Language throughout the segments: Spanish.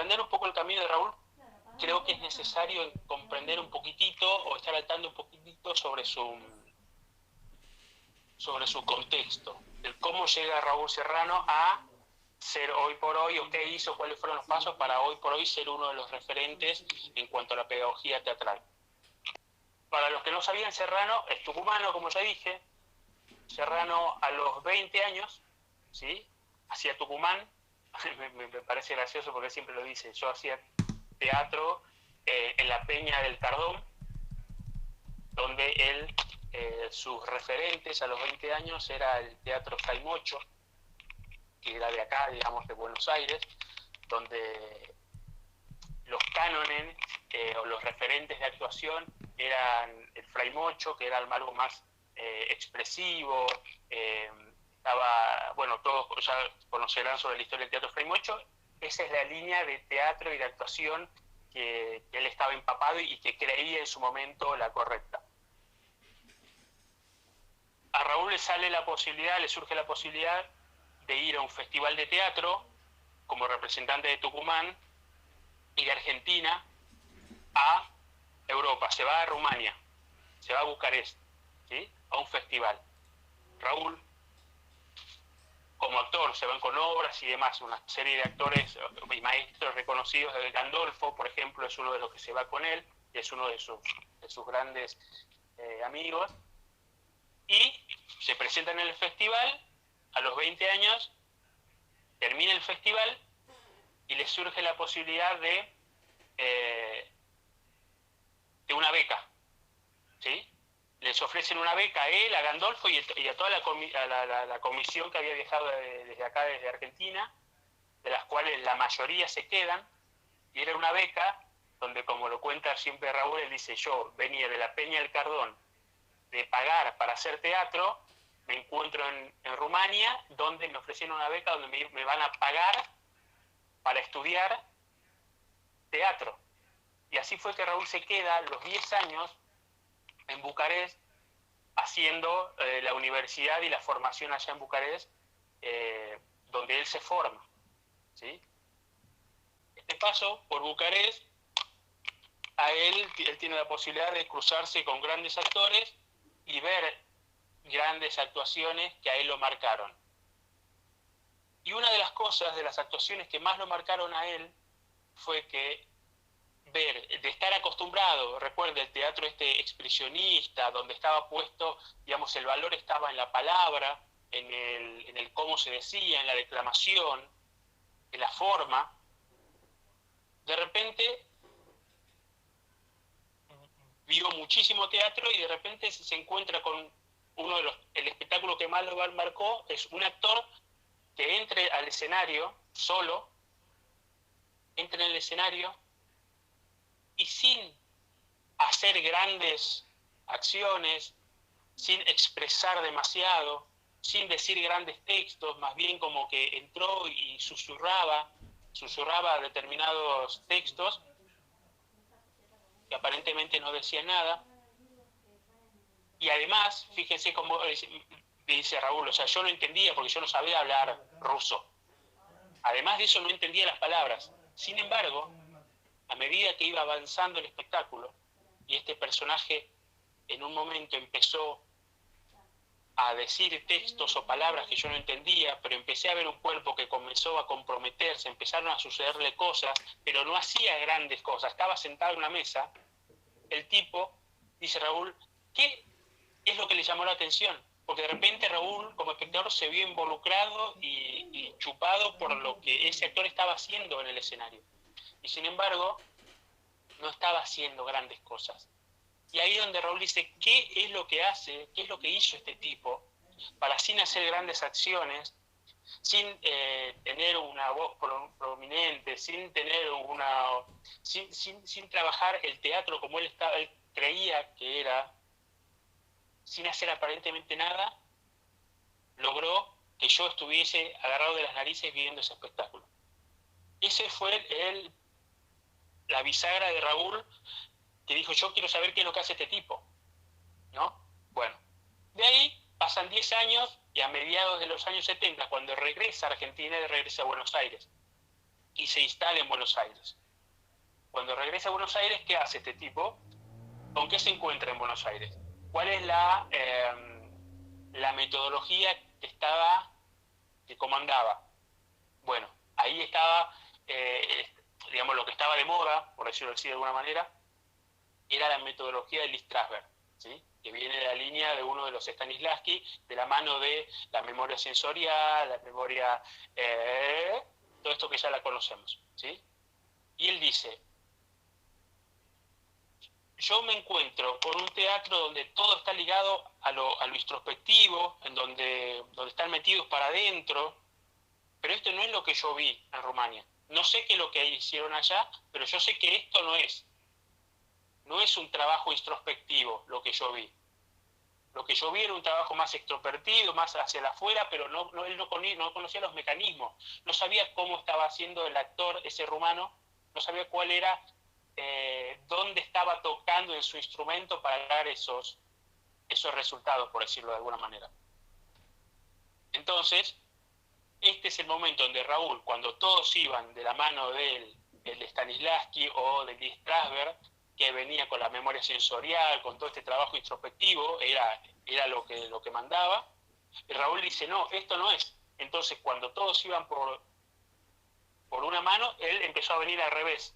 comprender un poco el camino de Raúl, creo que es necesario comprender un poquitito o estar al tanto un poquitito sobre su contexto, el cómo llega Raúl Serrano a ser hoy por hoy, o qué hizo, cuáles fueron los pasos para hoy por hoy ser uno de los referentes en cuanto a la pedagogía teatral. Para los que no sabían, Serrano es tucumano, como ya dije. Serrano a los 20 años, ¿sí?, hacía Tucumán. Me parece gracioso porque siempre lo dice. Yo hacía teatro en la Peña del Cardón, donde él, sus referentes a los 20 años era el Teatro Jaimocho, que era de acá, digamos, de Buenos Aires, donde los cánones o los referentes de actuación eran el Fray Mocho, que era algo más expresivo. Estaba, bueno, todos ya conocerán sobre la historia del Teatro Fray Mocho. Esa es la línea de teatro y de actuación que él estaba empapado y que creía en su momento la correcta. A Raúl le surge la posibilidad de ir a un festival de teatro como representante de Tucumán y de Argentina a Europa. Se va a Rumania, se va a Bucarest, ¿sí?, a un festival. Raúl, como actor, se van con obras y demás, una serie de actores y maestros reconocidos. Gandolfo, por ejemplo, es uno de los que se va con él, y es uno de sus grandes amigos, y se presentan en el festival. A los 20 años termina el festival y le surge la posibilidad de una beca, ¿sí? Les ofrecen una beca a él, a Gandolfo y a toda la comisión que había viajado desde acá, desde Argentina, de las cuales la mayoría se quedan, y era una beca donde, como lo cuenta siempre Raúl, él dice: yo venía de la Peña del Cardón de pagar para hacer teatro, me encuentro en Rumania, donde me ofrecieron una beca donde me van a pagar para estudiar teatro. Y así fue que Raúl se queda los 10 años en Bucarest haciendo la universidad y la formación allá en Bucarest, donde él se forma, ¿sí? Este paso por Bucarest, a él tiene la posibilidad de cruzarse con grandes actores y ver grandes actuaciones que a él lo marcaron. Y una de las cosas, de las actuaciones que más lo marcaron a él, fue que de estar acostumbrado, recuerde, el teatro expresionista, donde estaba puesto, digamos, el valor estaba en la palabra, en el cómo se decía, en la declamación, en la forma. De repente vio muchísimo teatro y de repente se encuentra con el espectáculo que más lo marcó, es un actor que entre al escenario solo, entra en el escenario y sin hacer grandes acciones, sin expresar demasiado, sin decir grandes textos, más bien como que entró y susurraba determinados textos que aparentemente no decían nada. Y además, fíjense cómo dice Raúl, o sea, yo no entendía porque yo no sabía hablar ruso. Además de eso, no entendía las palabras. Sin embargo, a medida que iba avanzando el espectáculo y este personaje en un momento empezó a decir textos o palabras que yo no entendía, pero empecé a ver un cuerpo que comenzó a comprometerse, empezaron a sucederle cosas, pero no hacía grandes cosas, estaba sentado en una mesa, el tipo, dice Raúl, ¿qué es lo que le llamó la atención? Porque de repente Raúl, como espectador, se vio involucrado y chupado por lo que ese actor estaba haciendo en el escenario. Y sin embargo, no estaba haciendo grandes cosas. Y ahí es donde Raúl dice, ¿qué es lo que hace, qué es lo que hizo este tipo para, sin hacer grandes acciones, sin tener una voz prominente, sin trabajar el teatro como él creía que era, sin hacer aparentemente nada, logró que yo estuviese agarrado de las narices viendo ese espectáculo? Ese fue la bisagra de Raúl, que dijo, yo quiero saber qué es lo que hace este tipo, ¿no? Bueno, de ahí pasan 10 años y a mediados de los años 70, cuando regresa a Argentina, regresa a Buenos Aires. Y se instala en Buenos Aires. Cuando regresa a Buenos Aires, ¿qué hace este tipo? ¿Con qué se encuentra en Buenos Aires? ¿Cuál es la metodología que comandaba? Bueno, ahí estaba, digamos, lo que estaba de moda, por decirlo así de alguna manera, era la metodología de Lee Strasberg, ¿sí? Que viene de la línea de uno de los Stanislavski, de la mano de la memoria sensorial, la memoria, todo esto que ya la conocemos, ¿sí? Y él dice, yo me encuentro con un teatro donde todo está ligado a lo introspectivo, en donde están metidos para adentro, pero esto no es lo que yo vi en Rumania. No sé qué es lo que hicieron allá, pero yo sé que esto no es un trabajo introspectivo lo que yo vi. Lo que yo vi era un trabajo más extrovertido, más hacia el afuera, pero él no conocía los mecanismos, no sabía cómo estaba haciendo el actor, ese rumano, no sabía cuál era, dónde estaba tocando en su instrumento para dar esos resultados, por decirlo de alguna manera. Entonces, este es el momento donde Raúl, cuando todos iban de la mano de Stanislavski o de Lee Strasberg, que venía con la memoria sensorial, con todo este trabajo introspectivo, era lo que mandaba, y Raúl dice, no, esto no es. Entonces, cuando todos iban por una mano, él empezó a venir al revés.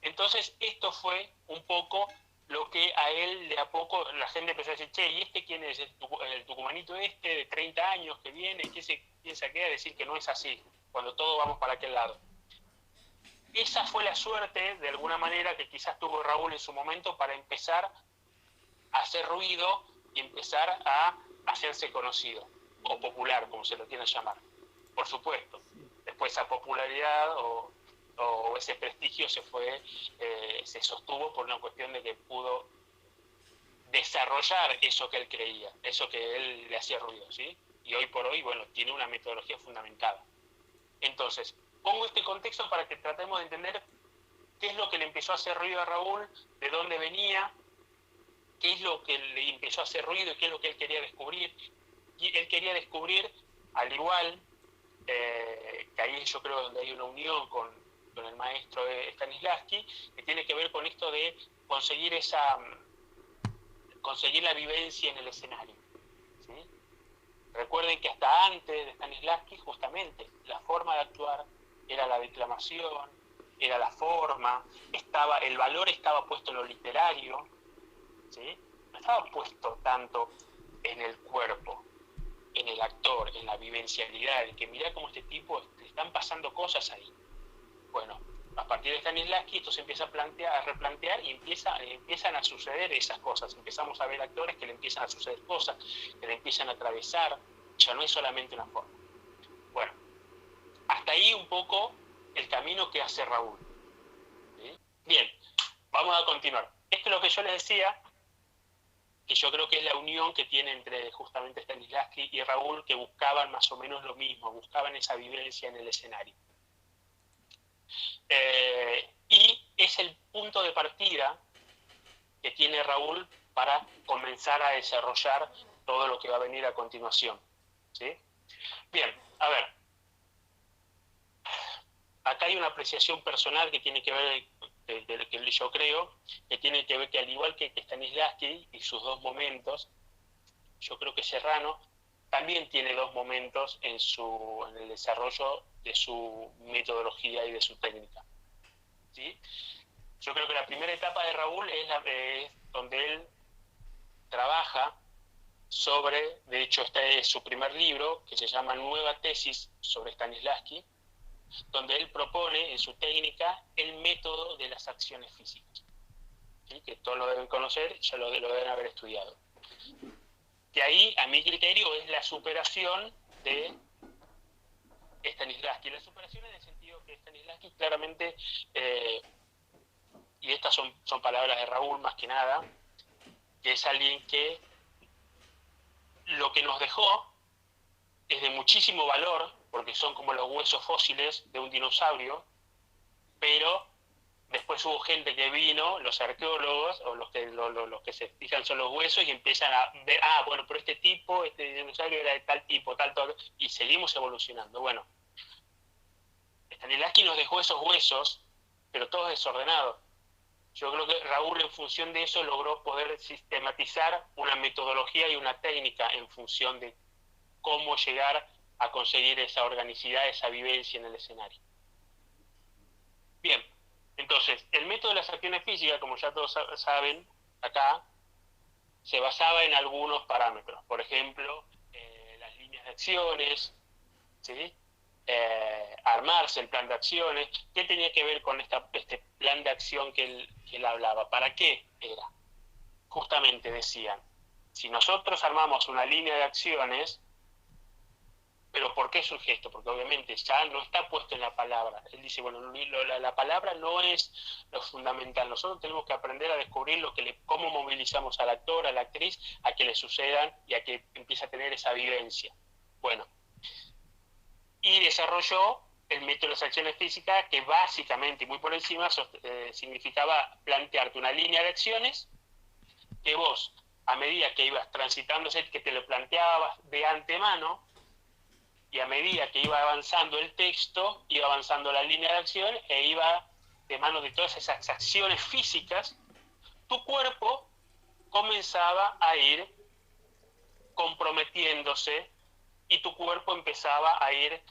Entonces, esto fue un poco lo que a él de a poco la gente empezó a decir, che, ¿y este quién es? El tucumanito este de 30 años que viene, ¿qué se piensa que? A decir que no es así, cuando todos vamos para aquel lado. Esa fue la suerte, de alguna manera, que quizás tuvo Raúl en su momento para empezar a hacer ruido y empezar a hacerse conocido, o popular, como se lo quieran llamar. Por supuesto, después esa popularidad o ese prestigio se sostuvo por una cuestión de que pudo desarrollar eso que él creía, eso que él le hacía ruido, ¿sí? Y hoy por hoy, bueno, tiene una metodología fundamentada. Entonces, pongo este contexto para que tratemos de entender qué es lo que le empezó a hacer ruido a Raúl, de dónde venía, qué es lo que le empezó a hacer ruido y qué es lo que él quería descubrir. Y él quería descubrir, al igual, que ahí yo creo donde hay una unión con el maestro Stanislavski, que tiene que ver con esto de conseguir la vivencia en el escenario, ¿sí? Recuerden que hasta antes de Stanislavski, justamente, la forma de actuar era la declamación, era la forma, el valor estaba puesto en lo literario, ¿sí? No estaba puesto tanto en el cuerpo, en el actor, en la vivencialidad, en que mirá cómo este tipo le están pasando cosas ahí. Bueno, a partir de Stanislavski esto se empieza a replantear y empiezan a suceder esas cosas. Empezamos a ver actores que le empiezan a suceder cosas, que le empiezan a atravesar, ya no es solamente una forma. Bueno, hasta ahí un poco el camino que hace Raúl, ¿sí? Bien, vamos a continuar. Esto es lo que yo les decía, que yo creo que es la unión que tiene entre justamente Stanislavski y Raúl, que buscaban más o menos lo mismo, buscaban esa vivencia en el escenario. Y es el punto de partida que tiene Raúl para comenzar a desarrollar todo lo que va a venir a continuación, ¿sí? Bien, a ver. Acá hay una apreciación personal que tiene que ver, que yo creo, que tiene que ver que al igual que Stanislavski y sus dos momentos, yo creo que Serrano también tiene dos momentos en el desarrollo de su metodología y de su técnica, ¿sí? Yo creo que la primera etapa de Raúl es donde él trabaja sobre, de hecho este es su primer libro, que se llama Nueva tesis sobre Stanislavski, donde él propone en su técnica el método de las acciones físicas, ¿sí? Que todos lo deben conocer, ya lo deben haber estudiado. Que ahí, a mi criterio, es la superación de Stanislavski. La superación en el sentido que Stanislavski claramente, y estas son palabras de Raúl más que nada, que es alguien que lo que nos dejó es de muchísimo valor, porque son como los huesos fósiles de un dinosaurio, pero después hubo gente que vino, los arqueólogos, o los que se fijan son los huesos, y empiezan a ver, bueno, pero este dinosaurio era de tal tipo, tal, y seguimos evolucionando. Bueno, Stanislavski nos dejó esos huesos, pero todos desordenados. Yo creo que Raúl, en función de eso, logró poder sistematizar una metodología y una técnica en función de cómo llegar a conseguir esa organicidad, esa vivencia en el escenario. Bien, entonces, el método de las acciones físicas, como ya todos saben, acá, se basaba en algunos parámetros. Por ejemplo, las líneas de acciones, ¿sí? Armarse el plan de acciones. ¿Qué tenía que ver con este plan de acción que él hablaba? ¿Para qué era? Justamente decían, si nosotros armamos una línea de acciones, ¿pero por qué surge esto? Porque obviamente ya no está puesto en la palabra. Él dice, bueno, la palabra no es lo fundamental. Nosotros tenemos que aprender a descubrir cómo movilizamos al actor, a la actriz, a que le sucedan y a que empiece a tener esa vivencia. Bueno, y desarrolló el método de las acciones físicas, que básicamente y muy por encima significaba plantearte una línea de acciones que vos, a medida que ibas transitándose, que te lo planteabas de antemano, y a medida que iba avanzando el texto, iba avanzando la línea de acción e iba de mano de todas esas acciones físicas, tu cuerpo comenzaba a ir comprometiéndose y tu cuerpo empezaba a ir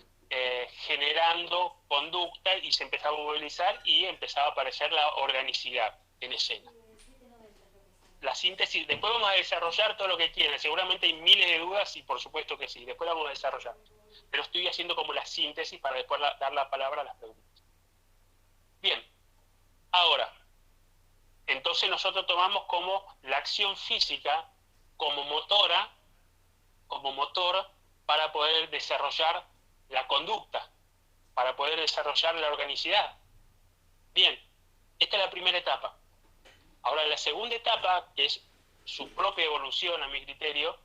generando conducta y se empezaba a movilizar y empezaba a aparecer la organicidad en escena. La síntesis, después vamos a desarrollar todo lo que quieran, seguramente hay miles de dudas y por supuesto que sí, después la vamos a desarrollar, pero estoy haciendo como la síntesis para después dar la palabra a las preguntas. Bien, ahora, entonces nosotros tomamos como la acción física como motor para poder desarrollar la conducta, para poder desarrollar la organicidad. Bien, esta es la primera etapa. Ahora, la segunda etapa, que es su propia evolución a mi criterio,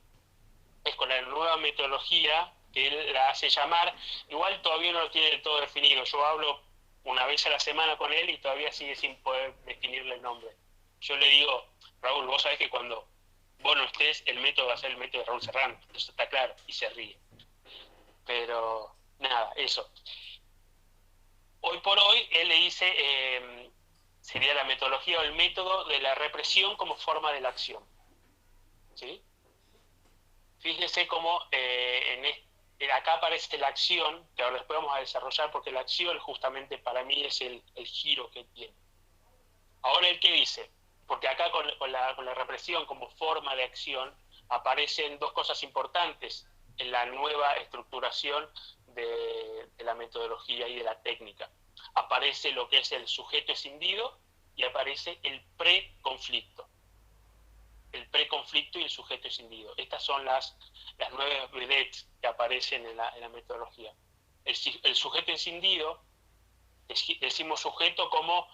es con la nueva metodología que él la hace llamar. Igual todavía no lo tiene del todo definido. Yo hablo una vez a la semana con él y todavía sigue sin poder definirle el nombre. Yo le digo, Raúl, vos sabés que cuando vos no estés, el método va a ser el método de Raúl Serrano. Eso está claro, y se ríe. Pero, nada, eso. Hoy por hoy, él le dice... sería la metodología o el método de la represión como forma de la acción. ¿Sí? Fíjese cómo acá aparece la acción, que ahora después vamos a desarrollar, porque la acción justamente para mí es el giro que tiene. Ahora el que dice, porque acá con la represión como forma de acción aparecen dos cosas importantes en la nueva estructuración de la metodología y de la técnica. Aparece lo que es el sujeto escindido y aparece el preconflicto. El preconflicto y el sujeto escindido. Estas son las nuevas vedettes que aparecen en la metodología. El sujeto escindido, decimos sujeto como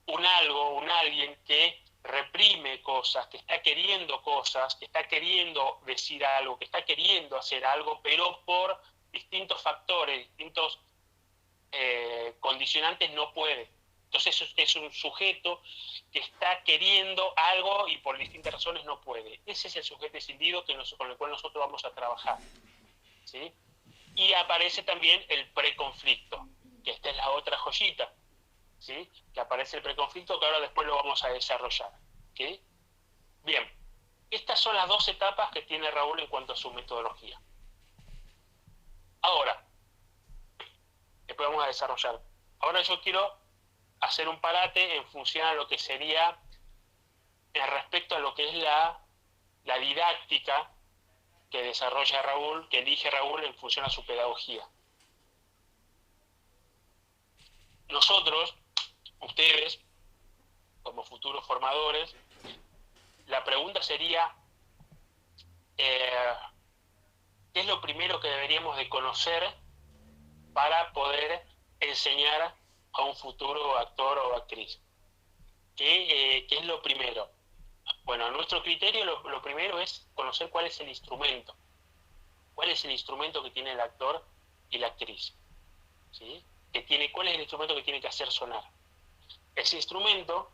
un algo, un alguien que reprime cosas, que está queriendo cosas, que está queriendo decir algo, que está queriendo hacer algo, pero por distintos factores, distintos condicionantes no puede. Entonces es un sujeto que está queriendo algo y por distintas razones no puede. Ese es el sujeto escindido con el cual nosotros vamos a trabajar. ¿Sí? Y aparece también el preconflicto, que esta es la otra joyita. ¿Sí? Que aparece el preconflicto, que ahora después lo vamos a desarrollar. ¿Sí? Bien, estas son las dos etapas que tiene Raúl en cuanto a su metodología. Ahora, después vamos a desarrollar. Ahora yo quiero hacer un parate en función a lo que sería respecto a lo que es la didáctica que desarrolla Raúl, que elige Raúl en función a su pedagogía. Nosotros, ustedes, como futuros formadores, la pregunta sería, ¿qué es lo primero que deberíamos de conocer para poder enseñar a un futuro actor o actriz? ¿Qué es lo primero? Bueno, a nuestro criterio lo primero es conocer cuál es el instrumento. ¿Cuál es el instrumento que tiene el actor y la actriz? ¿Sí? ¿Cuál es el instrumento que tiene que hacer sonar? Ese instrumento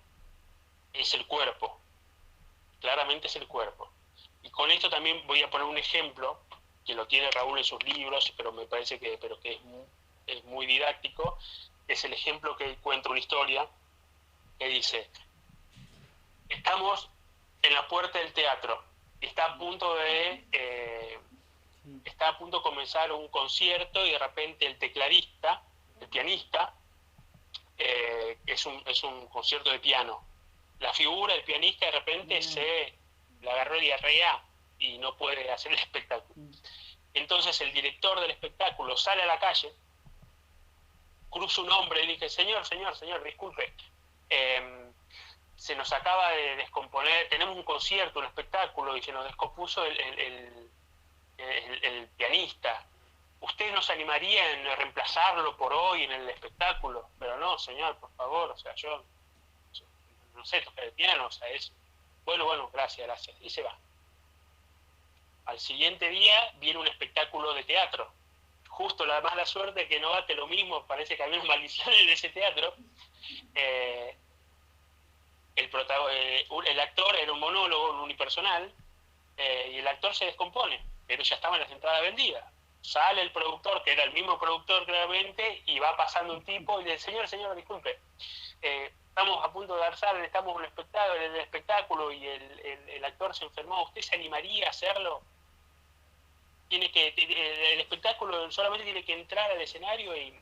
es el cuerpo. Claramente es el cuerpo. Y con esto también voy a poner un ejemplo, que lo tiene Raúl en sus libros, pero me parece que es es muy didáctico, es el ejemplo que cuenta una historia que dice: estamos en la puerta del teatro y está a punto de comenzar un concierto, y de repente el tecladista, el pianista, es un concierto de piano. La figura del pianista de repente le agarró diarrea y no puede hacer el espectáculo. Entonces el director del espectáculo sale a la calle, cruza un hombre y dice: señor, disculpe, se nos acaba de descomponer, tenemos un concierto, un espectáculo, y se nos descompuso el pianista. ¿Usted nos animaría en reemplazarlo por hoy en el espectáculo? Pero no, señor, por favor, o sea, yo no sé tocar el piano, o sea, es... Bueno, gracias. Y se va. Al siguiente día viene un espectáculo de teatro. Justo la mala suerte que no bate lo mismo, parece que había una maldición en ese teatro. El actor era un monólogo, un unipersonal, y el actor se descompone, pero ya estaban las entradas vendidas. Sale el productor, que era el mismo productor claramente, y va pasando un tipo y dice: señor, disculpe, estamos a punto de dar sal, estamos en el espectáculo y el actor se enfermó, ¿usted se animaría a hacerlo? El espectáculo solamente tiene que entrar al escenario y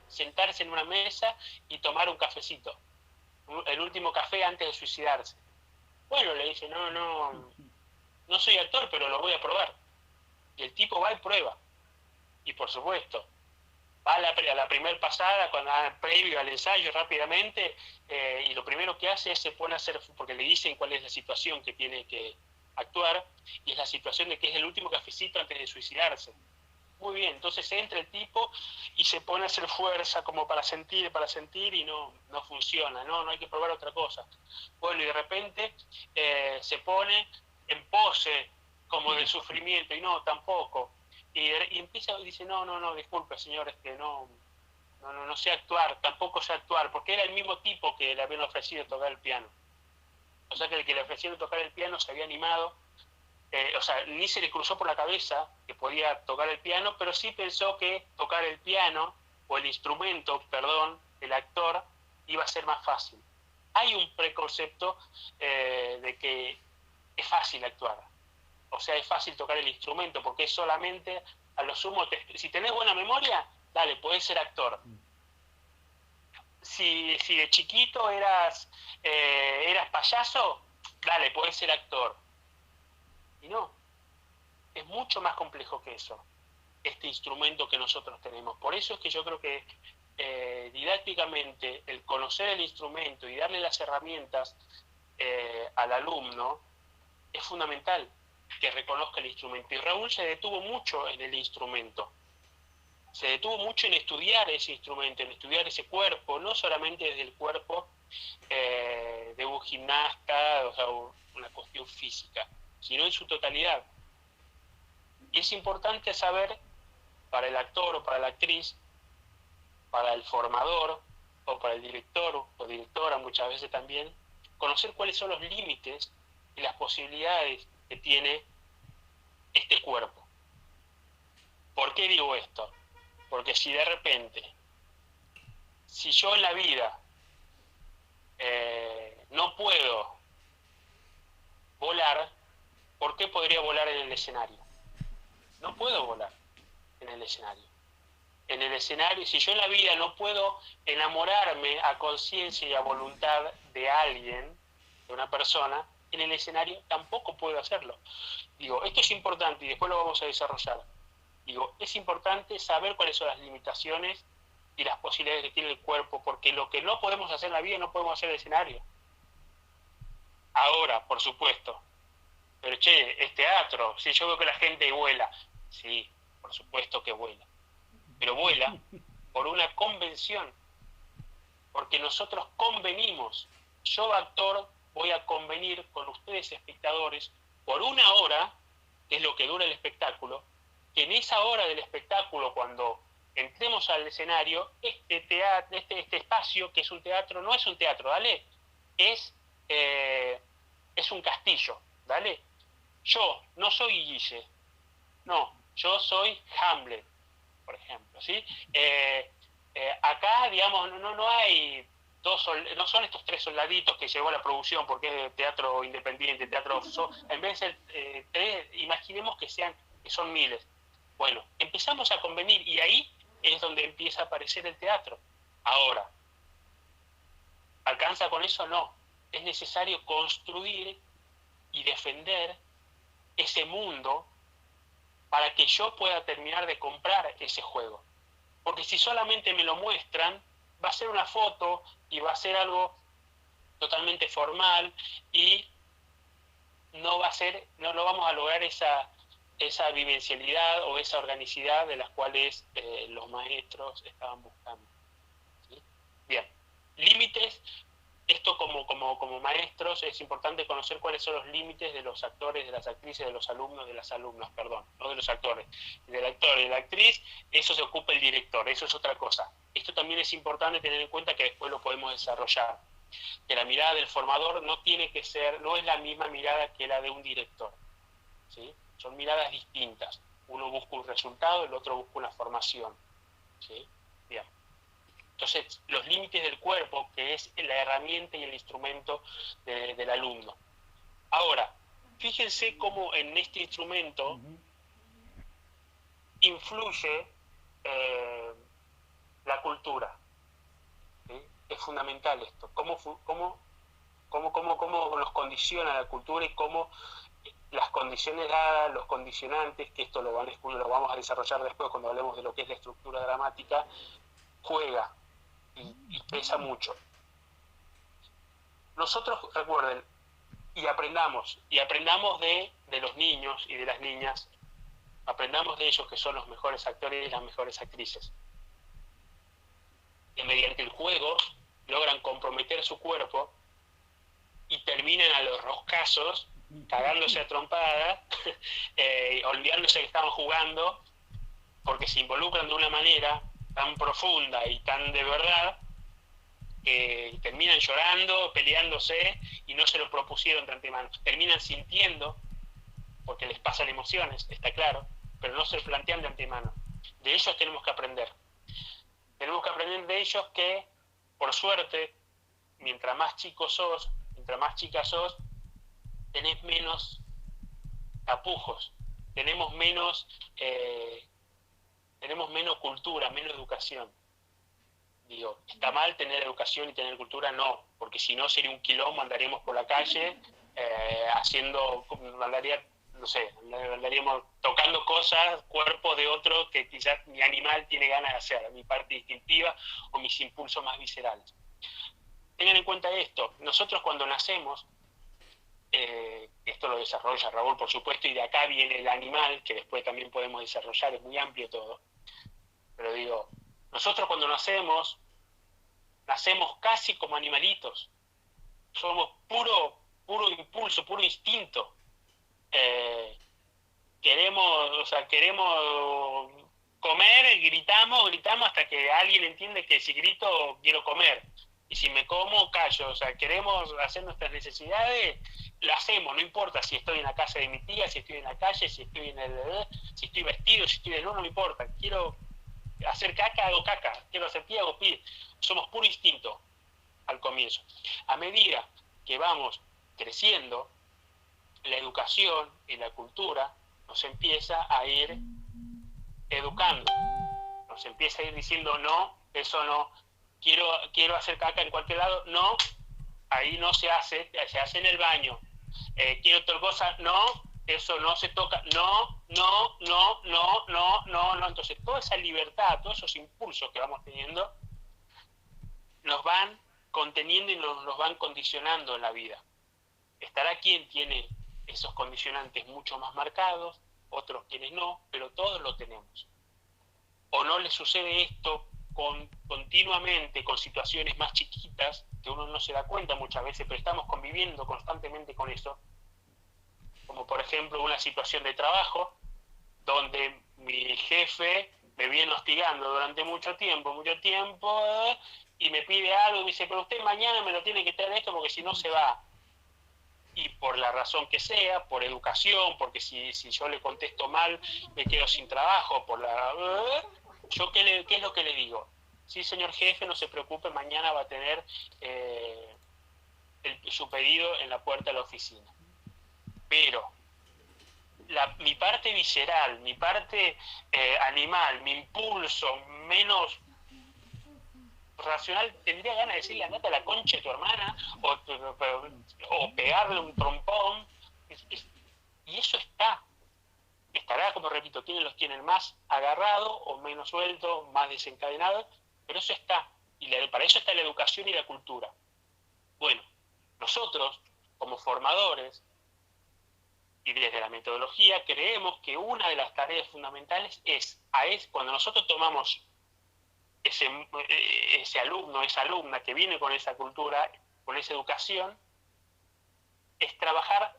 sentarse en una mesa y tomar un cafecito, el último café antes de suicidarse. Bueno, le dice: no soy actor, pero lo voy a probar. Y el tipo va y prueba. Y por supuesto, va a la primer pasada, previo al ensayo, rápidamente, y lo primero que hace es se pone a hacer, porque le dicen cuál es la situación que tiene que actuar, y es la situación de que es el último cafecito antes de suicidarse. Muy bien, entonces entra el tipo y se pone a hacer fuerza como para sentir, y no funciona, no hay que probar otra cosa. Bueno, y de repente se pone en pose como de sufrimiento, y no, tampoco. Y empieza y dice: no, disculpe, señores, que no sé actuar, tampoco sé actuar, porque era el mismo tipo que le habían ofrecido tocar el piano. O sea que el que le ofrecieron tocar el piano se había animado, ni se le cruzó por la cabeza que podía tocar el piano, pero sí pensó que tocar el piano, o el instrumento, perdón, del actor, iba a ser más fácil. Hay un preconcepto de que es fácil actuar. O sea, es fácil tocar el instrumento porque es solamente, a lo sumo, si tenés buena memoria, dale, podés ser actor. Si de chiquito eras payaso, dale, podés ser actor. Y no, es mucho más complejo que eso, este instrumento que nosotros tenemos. Por eso es que yo creo que didácticamente el conocer el instrumento y darle las herramientas al alumno es fundamental, que reconozca el instrumento. Y Raúl se detuvo mucho en el instrumento, se detuvo mucho en estudiar ese instrumento, en estudiar ese cuerpo, no solamente desde el cuerpo de un gimnasta, o sea, una cuestión física, sino en su totalidad. Y es importante saber, para el actor o para la actriz, para el formador o para el director o directora muchas veces también, conocer cuáles son los límites y las posibilidades que tiene este cuerpo. ¿Por qué digo esto? Porque si de repente, si yo en la vida no puedo volar, ¿por qué podría volar en el escenario? No puedo volar en el escenario. En el escenario, si yo en la vida no puedo enamorarme a conciencia y a voluntad de alguien, de una persona, en el escenario tampoco puedo hacerlo. Digo, esto es importante y después lo vamos a desarrollar. Digo, es importante saber cuáles son las limitaciones y las posibilidades que tiene el cuerpo, porque lo que no podemos hacer en la vida no podemos hacer en el escenario. Ahora, por supuesto, pero che, es teatro, si yo veo que la gente vuela, sí, por supuesto que vuela, pero vuela por una convención, porque nosotros convenimos. Yo, actor, voy a convenir con ustedes, espectadores, por una hora, que es lo que dura el espectáculo, que en esa hora del espectáculo, cuando entremos al escenario, este espacio, que es un teatro, no es un teatro, ¿dale? Es un castillo, ¿dale? Yo no soy Guille, no, yo soy Hamlet. por ejemplo, ¿sí? Acá, digamos, no hay no son estos 3 soldaditos que llegó a la producción porque es de teatro independiente, teatro... en vez de ser 3, imaginemos que son miles. Bueno, empezamos a convenir y ahí es donde empieza a aparecer el teatro. Ahora, ¿alcanza con eso? No. Es necesario construir y defender ese mundo para que yo pueda terminar de comprar ese juego. Porque si solamente me lo muestran, va a ser una foto y va a ser algo totalmente formal y no vamos a lograr esa vivencialidad o esa organicidad de las cuales los maestros estaban buscando. ¿Sí? Bien, límites. Esto como maestros es importante conocer cuáles son los límites de los actores, de las actrices, de los alumnos, de las alumnas, perdón, no de los actores. Del actor y de la actriz, eso se ocupa el director, eso es otra cosa. Esto también es importante tener en cuenta que después lo podemos desarrollar. Que la mirada del formador no es la misma mirada que la de un director. ¿Sí? Son miradas distintas. Uno busca un resultado, el otro busca una formación. ¿Sí? Bien. Entonces, los límites del cuerpo, que es la herramienta y el instrumento del alumno. Ahora, fíjense cómo en este instrumento influye la cultura. ¿Sí? Es fundamental esto. Cómo nos condiciona la cultura y cómo las condiciones dadas, los condicionantes, que esto lo vamos a desarrollar después cuando hablemos de lo que es la estructura dramática, juega y pesa mucho. Nosotros, recuerden, y aprendamos de los niños y de las niñas, aprendamos de ellos que son los mejores actores y las mejores actrices. Que mediante el juego logran comprometer su cuerpo y terminan a los roscazos, cagándose a trompadas, olvidándose que estaban jugando, porque se involucran de una manera tan profunda y tan de verdad, que terminan llorando, peleándose, y no se lo propusieron de antemano. Terminan sintiendo, porque les pasan emociones, está claro, pero no se lo plantean de antemano. De ellos tenemos que aprender. Tenemos que aprender de ellos que, por suerte, mientras más chicos sos, mientras más chica sos, tenés menos tapujos, tenemos menos cultura, menos educación. Digo, ¿está mal tener educación y tener cultura? No, porque si no sería un quilombo, andaríamos por la calle andaríamos tocando cosas, cuerpos de otro que quizás mi animal tiene ganas de hacer, mi parte instintiva o mis impulsos más viscerales. Tengan en cuenta esto, nosotros cuando nacemos, esto lo desarrolla Raúl por supuesto, y de acá viene el animal, que después también podemos desarrollar, es muy amplio todo, pero digo, nosotros cuando nacemos casi como animalitos, somos puro impulso, puro instinto, queremos comer, gritamos hasta que alguien entiende que si grito quiero comer, y si me como callo, o sea, queremos hacer nuestras necesidades, lo hacemos, no importa si estoy en la casa de mi tía, si estoy en la calle, si estoy si estoy vestido, si estoy desnudo, no me importa, quiero hacer caca, hago caca, quiero hacer pie, hago pie. Somos puro instinto al comienzo. A medida que vamos creciendo, la educación y la cultura nos empieza a ir educando, nos empieza a ir diciendo no, eso no, quiero hacer caca en cualquier lado, no, ahí no se hace en el baño, quiero otra cosa, no, eso no se toca, no, entonces toda esa libertad, todos esos impulsos que vamos teniendo, nos van conteniendo y nos van condicionando en la vida. Estará quien tiene esos condicionantes mucho más marcados, otros quienes no, pero todos lo tenemos. O no les sucede esto continuamente con situaciones más chiquitas, que uno no se da cuenta muchas veces, pero estamos conviviendo constantemente con eso, como por ejemplo una situación de trabajo, donde mi jefe me viene hostigando durante mucho tiempo, y me pide algo, y me dice, pero usted mañana me lo tiene que traer esto porque si no se va. Y por la razón que sea, por educación, porque si yo le contesto mal, me quedo sin trabajo, ¿Yo qué es lo que le digo? Sí, señor jefe, no se preocupe, mañana va a tener su pedido en la puerta de la oficina. Pero mi parte visceral, mi parte animal, mi impulso menos racional tendría ganas de decirle andate a la concha de tu hermana o pegarle un trompón. Y eso estará, como repito, quienes los tienen más agarrado o menos suelto, más desencadenado, pero eso está. Y para eso está la educación y la cultura. Bueno, nosotros, como formadores, y desde la metodología, creemos que una de las tareas fundamentales es cuando nosotros tomamos ese alumno, esa alumna que viene con esa cultura, con esa educación, es trabajar,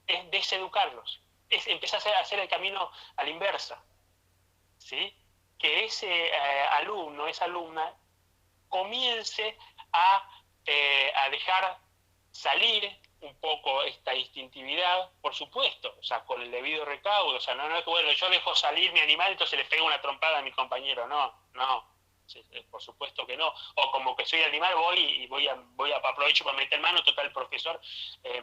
es deseducarlos, es empezar a hacer el camino a la inversa, ¿sí? Que ese alumno, esa alumna, comience a dejar salir un poco esta instintividad, por supuesto, o sea, con el debido recaudo, o sea, no es que, bueno, yo dejo salir mi animal, entonces le pego una trompada a mi compañero, no, por supuesto que no, o como que soy animal, voy a aprovecho para meter mano, total, el profesor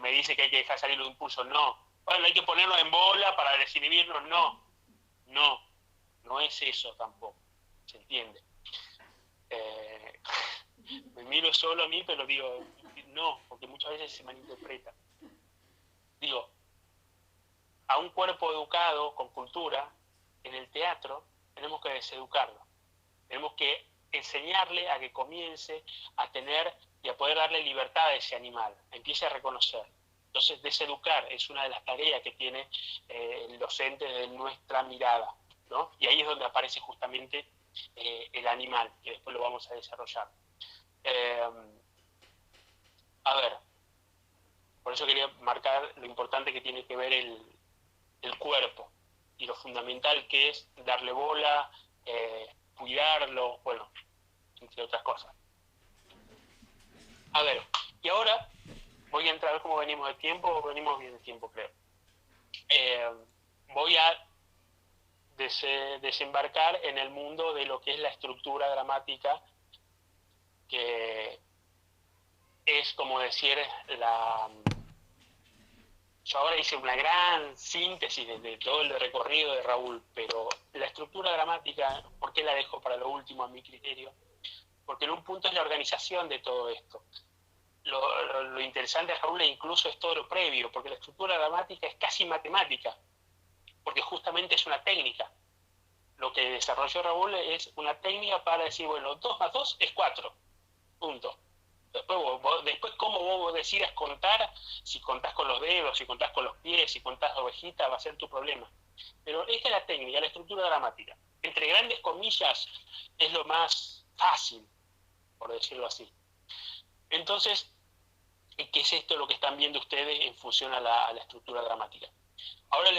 me dice que hay que dejar salir los impulsos, no, bueno, hay que ponerlos en bola para desinhibirnos, no es eso tampoco, ¿se entiende? Me miro solo a mí, pero digo, no, porque muchas veces se malinterpreta. Digo, a un cuerpo educado, con cultura, en el teatro, tenemos que deseducarlo. Tenemos que enseñarle a que comience a tener y a poder darle libertad a ese animal, empiece a reconocer. Entonces, deseducar es una de las tareas que tiene el docente de nuestra mirada, ¿no? Y ahí es donde aparece justamente el animal, que después lo vamos a desarrollar. A ver, por eso quería marcar lo importante que tiene que ver el cuerpo y lo fundamental que es darle bola, cuidarlo, bueno, entre otras cosas. A ver, y ahora voy a entrar cómo venimos de tiempo, venimos bien de tiempo, creo. Voy a desembarcar en el mundo de lo que es la estructura dramática, que es como decir yo ahora hice una gran síntesis de todo el recorrido de Raúl, pero la estructura dramática, ¿por qué la dejo para lo último a mi criterio? Porque en un punto es la organización de todo esto. Lo interesante de Raúl incluso es todo lo previo, porque la estructura dramática es casi matemática, porque justamente es una técnica. Lo que desarrolló Raúl es una técnica para decir, bueno, 2 más 2 es 4, punto. Después cómo vos decidas contar, si contás con los dedos, si contás con los pies, si contás ovejita, va a ser tu problema. Pero esta es la técnica, la estructura dramática. Entre grandes comillas, es lo más fácil, por decirlo así. Entonces, ¿qué es esto lo que están viendo ustedes en función a la estructura dramática? Ahora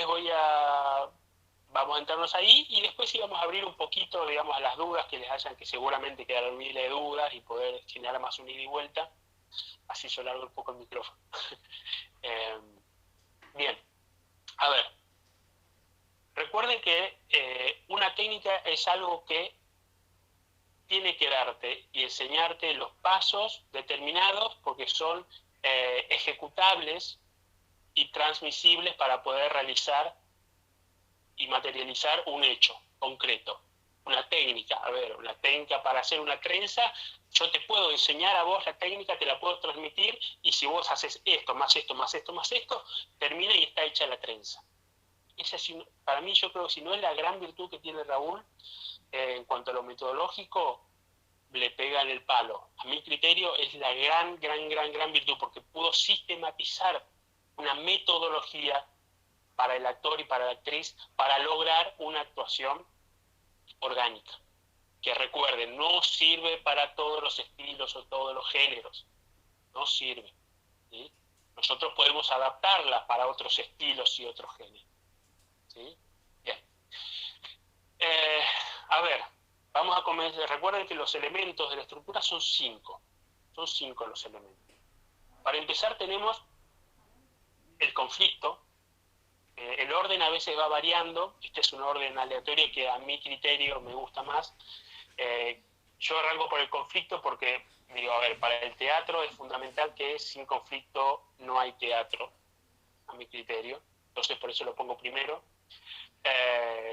vamos a entrarnos ahí y después sí vamos a abrir un poquito, digamos, a las dudas que les hayan, que seguramente quedaron miles de dudas y poder generar más un ida y vuelta. Así yo largo un poco el micrófono. Bien, a ver. Recuerden que una técnica es algo que tiene que darte y enseñarte los pasos determinados porque son ejecutables y transmisibles para poder realizar y materializar un hecho concreto. Una técnica, a ver, una técnica para hacer una trenza, yo te puedo enseñar a vos la técnica, te la puedo transmitir, y si vos haces esto, más esto, más esto, más esto, termina y está hecha la trenza. Esa, para mí, yo creo que si no es la gran virtud que tiene Raúl, en cuanto a lo metodológico, le pega en el palo. A mi criterio es la gran virtud, porque pudo sistematizar una metodología para el actor y para la actriz para lograr una actuación orgánica. Que recuerden, no sirve para todos los estilos o todos los géneros. No sirve, ¿sí? Nosotros podemos adaptarla para otros estilos y otros géneros. ¿Sí? Bien. A ver, vamos a comenzar. Recuerden que los elementos de la estructura son 5. Son 5 los elementos. Para empezar tenemos el conflicto, El orden a veces va variando, este es un orden aleatorio que a mi criterio me gusta más. Yo arranco por el conflicto porque, digo, a ver, para el teatro es fundamental que sin conflicto no hay teatro, a mi criterio, entonces por eso lo pongo primero.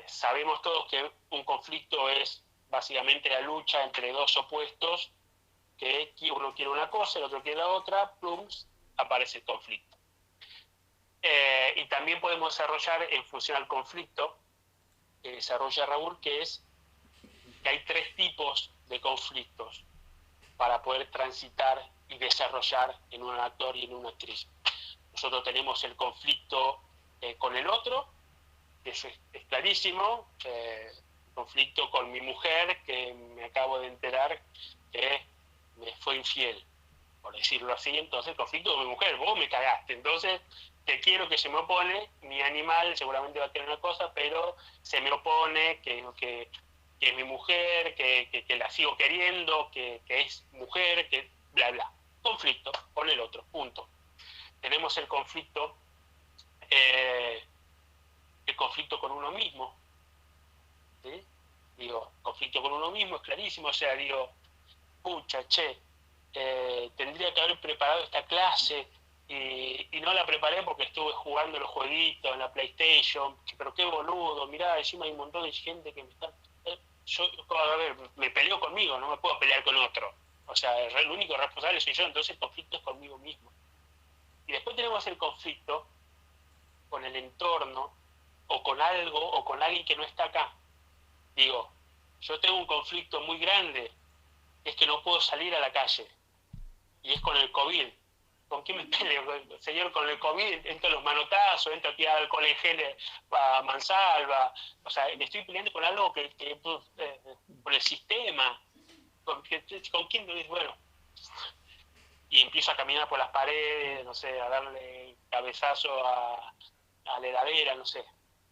Sabemos todos que un conflicto es básicamente la lucha entre dos opuestos, que uno quiere una cosa, el otro quiere la otra, plum, aparece el conflicto. Y también podemos desarrollar en función al conflicto, que desarrolla Raúl, que es que hay tres tipos de conflictos para poder transitar y desarrollar en un actor y en una actriz. Nosotros tenemos el conflicto con el otro, que eso es clarísimo, conflicto con mi mujer, que me acabo de enterar que me fue infiel, por decirlo así. Entonces el conflicto con mi mujer, vos me cagaste, entonces te quiero, que se me opone, mi animal seguramente va a tener una cosa, pero se me opone, que es mi mujer, que la sigo queriendo, que es mujer, que bla bla. Conflicto con el otro, punto. Tenemos el conflicto con uno mismo, ¿sí? Digo, conflicto con uno mismo es clarísimo, o sea, digo, pucha, che, tendría que haber preparado esta clase y no la preparé porque estuve jugando los jueguitos en la PlayStation, pero qué boludo, mirá, encima hay un montón de gente que me está... yo, a ver, me peleo conmigo, no me puedo pelear con otro. O sea, el único responsable soy yo, entonces el conflicto es conmigo mismo. Y después tenemos el conflicto con el entorno, o con algo, o con alguien que no está acá. Digo, yo tengo un conflicto muy grande, es que no puedo salir a la calle, y es con el COVID. ¿Con quién me peleo? Señor, con el COVID entro los manotazos, entro a tirar alcohol en gel a mansalva. O sea, me estoy peleando con algo que por el sistema. ¿Con quién? Bueno, y empiezo a caminar por las paredes, no sé, a darle cabezazo a la heladera, no sé.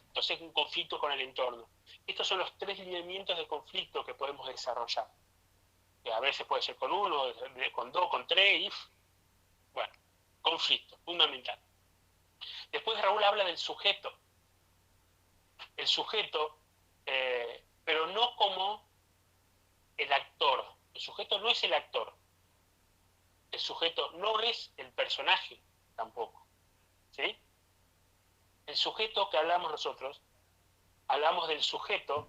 Entonces, un conflicto con el entorno. Estos son los tres lineamientos de conflicto que podemos desarrollar. Que a veces puede ser con uno, con dos, con tres, y bueno, conflicto, fundamental. Después Raúl habla del sujeto. El sujeto, pero no como el actor. El sujeto no es el actor. El sujeto no es el personaje tampoco. ¿Sí? El sujeto que hablamos nosotros, hablamos del sujeto,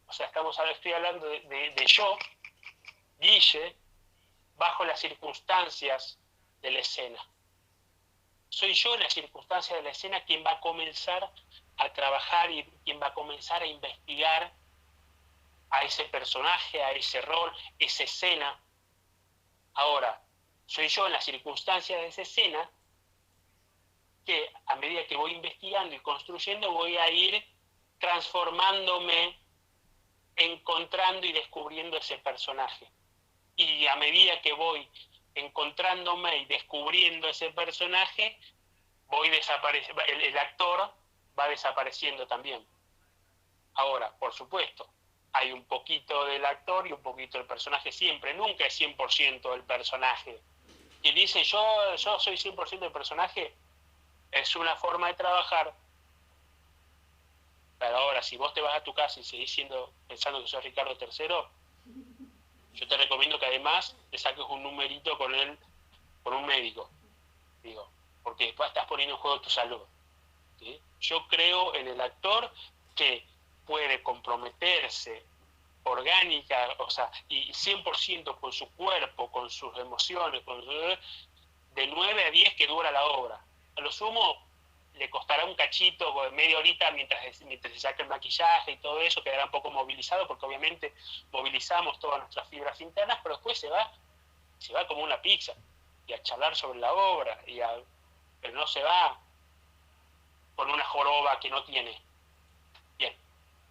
o sea, estoy hablando de yo, Guille, bajo las circunstancias de la escena. Soy yo en las circunstancias de la escena quien va a comenzar a trabajar y quien va a comenzar a investigar a ese personaje, a ese rol, esa escena. Ahora, soy yo en las circunstancias de esa escena que a medida que voy investigando y construyendo voy a ir transformándome, encontrando y descubriendo ese personaje. Y a medida que voy encontrándome y descubriendo ese personaje, el actor va desapareciendo también. Ahora, por supuesto, hay un poquito del actor y un poquito del personaje siempre, nunca es 100% del personaje. Quien dice yo soy 100% del personaje, es una forma de trabajar. Pero ahora, si vos te vas a tu casa y seguís pensando que sos Ricardo III, yo te recomiendo que además te saques un numerito con un médico, digo, porque después estás poniendo en juego tu salud. ¿Sí? Yo creo en el actor que puede comprometerse orgánica, o sea, y 100% con su cuerpo, con sus emociones, de 9 a 10 que dura la obra. A lo sumo le costará un cachito, media horita mientras se saca el maquillaje y todo eso, quedará un poco movilizado, porque obviamente movilizamos todas nuestras fibras internas, pero después se va como una pizza, y a charlar sobre la obra, pero no se va con una joroba que no tiene. Bien.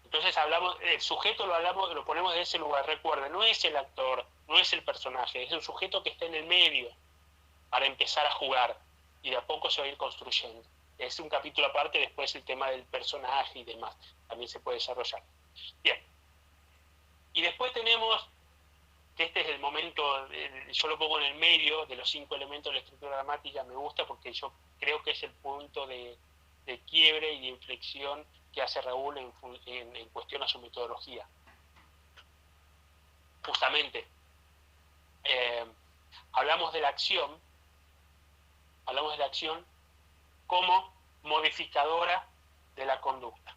Entonces el sujeto lo ponemos de ese lugar. Recuerden, no es el actor, no es el personaje, es el sujeto que está en el medio para empezar a jugar y de a poco se va a ir construyendo. Es un capítulo aparte, después el tema del personaje y demás, también se puede desarrollar. Bien. Y después tenemos, que este es el momento, yo lo pongo en el medio de los 5 elementos de la estructura dramática, me gusta porque yo creo que es el punto de de quiebre y de inflexión que hace Raúl en cuestión a su metodología. Justamente, hablamos de la acción como modificadora de la conducta.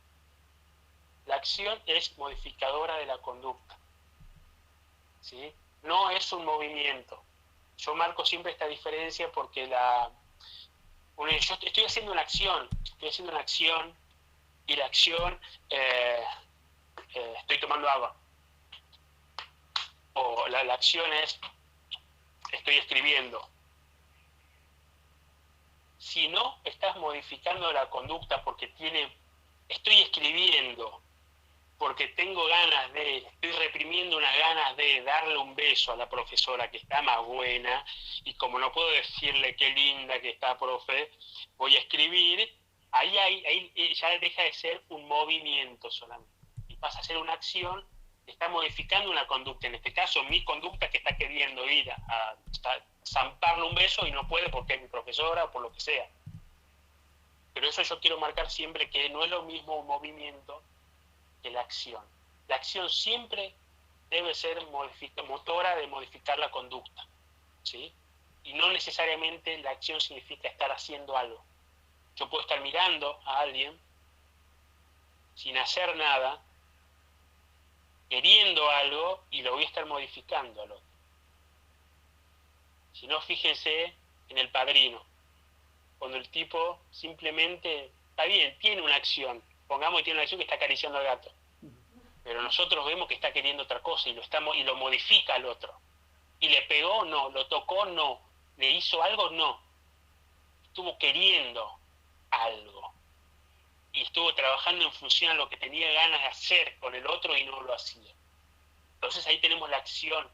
La acción es modificadora de la conducta, ¿sí? No es un movimiento. Yo marco siempre esta diferencia porque yo estoy haciendo una acción y la acción, estoy tomando agua, o la acción es, estoy escribiendo. Si no estás modificando la conducta porque estoy escribiendo, porque tengo ganas estoy reprimiendo unas ganas de darle un beso a la profesora que está más buena, y como no puedo decirle qué linda que está, profe, voy a escribir, ahí ya deja de ser un movimiento solamente, y pasa a ser una acción que está modificando una conducta, en este caso mi conducta, que está queriendo ir a zamparle un beso y no puede porque es mi profesora o por lo que sea. Pero eso yo quiero marcar siempre, que no es lo mismo un movimiento que la acción. La acción siempre debe ser motora de modificar la conducta, ¿sí? Y no necesariamente la acción significa estar haciendo algo. Yo puedo estar mirando a alguien sin hacer nada, queriendo algo, y lo voy a estar modificando al otro. Si no, fíjense en El Padrino, cuando el tipo simplemente, está bien, tiene una acción, pongamos que tiene una acción que está acariciando al gato, pero nosotros vemos que está queriendo otra cosa y lo modifica al otro. ¿Y le pegó? No. ¿Lo tocó? No. ¿Le hizo algo? No. Estuvo queriendo algo. Y estuvo trabajando en función a lo que tenía ganas de hacer con el otro y no lo hacía. Entonces ahí tenemos la acción,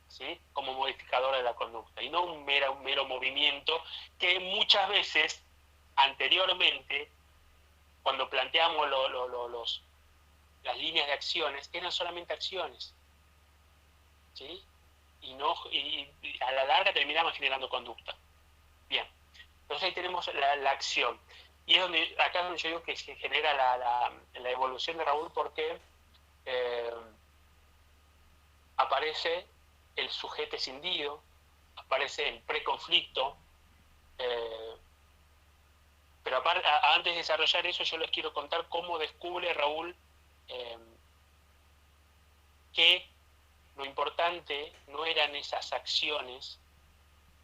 ¿sí?, como modificadora de la conducta, y no un mero movimiento que muchas veces, anteriormente, cuando planteamos las líneas de acciones, eran solamente acciones, ¿sí? Y a la larga terminamos generando conducta. Bien, entonces ahí tenemos la acción. Y es acá es donde yo digo que se genera la evolución de Raúl, porque aparece el sujeto escindido, aparece el preconflicto, pero antes de desarrollar eso, yo les quiero contar cómo descubre Raúl que lo importante no eran esas acciones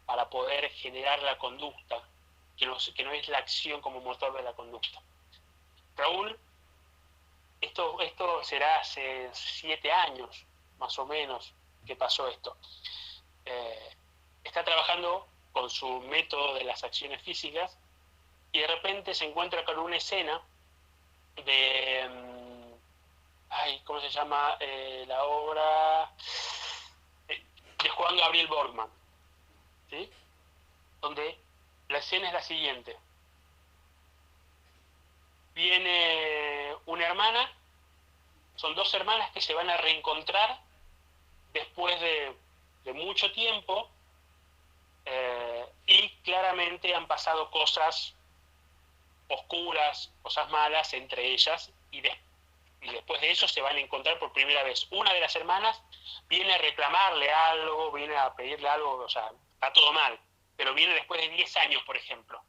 para poder generar la conducta, que no es la acción como motor de la conducta. Raúl, esto será hace 7 años, más o menos, que pasó esto. Está trabajando con su método de las acciones físicas y de repente se encuentra con una escena de... ¿cómo se llama la obra? De Juan Gabriel Borgman, ¿sí? Donde la escena es la siguiente. Viene una hermana, son 2 hermanas que se van a reencontrar después de mucho tiempo, y claramente han pasado cosas oscuras, cosas malas entre ellas, y después de eso se van a encontrar por primera vez. Una de las hermanas viene a reclamarle algo, viene a pedirle algo, o sea, está todo mal, pero viene después de 10 años, por ejemplo,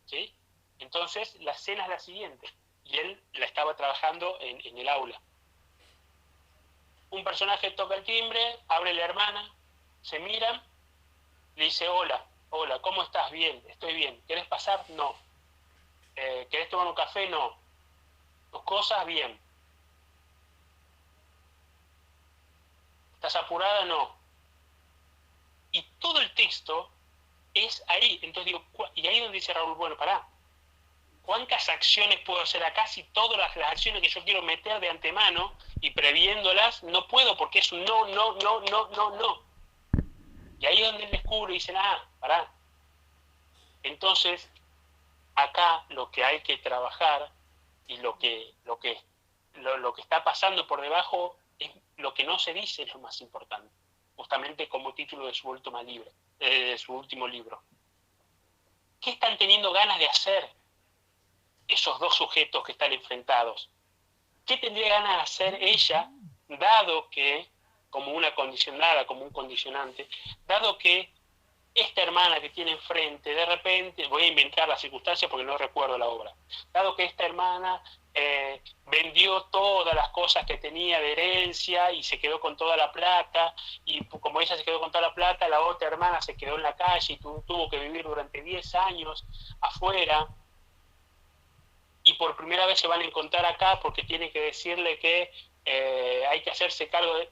¿sí? Entonces, la escena es la siguiente, y él la estaba trabajando en el aula. Un personaje toca el timbre, abre la hermana, se miran, le dice: hola, ¿cómo estás? Bien, estoy bien. ¿Querés pasar? No. ¿Querés tomar un café? No. ¿Tus cosas? Bien. ¿Estás apurada? No. Y todo el texto es ahí. Entonces digo, y ahí donde dice Raúl, bueno, pará, ¿cuántas acciones puedo hacer acá si todas las acciones que yo quiero meter de antemano y previéndolas no puedo, porque es un no, no, no, no, no, no? Y ahí es donde él descubre y dice: pará. Entonces, acá lo que hay que trabajar y lo que está pasando por debajo es lo que no se dice, es lo más importante, justamente como título de su último libro. ¿Qué están teniendo ganas de hacer? esos dos sujetos que están enfrentados. ¿Qué tendría ganas de hacer ella, dado que, como una condicionada, como un condicionante, dado que esta hermana que tiene enfrente, de repente, voy a inventar las circunstancias porque no recuerdo la obra, dado que esta hermana vendió todas las cosas que tenía de herencia y se quedó con toda la plata, y como ella se quedó con toda la plata, la otra hermana se quedó en la calle y tuvo que vivir durante 10 años afuera, y por primera vez se van a encontrar acá porque tienen que decirle que hay que hacerse cargo de...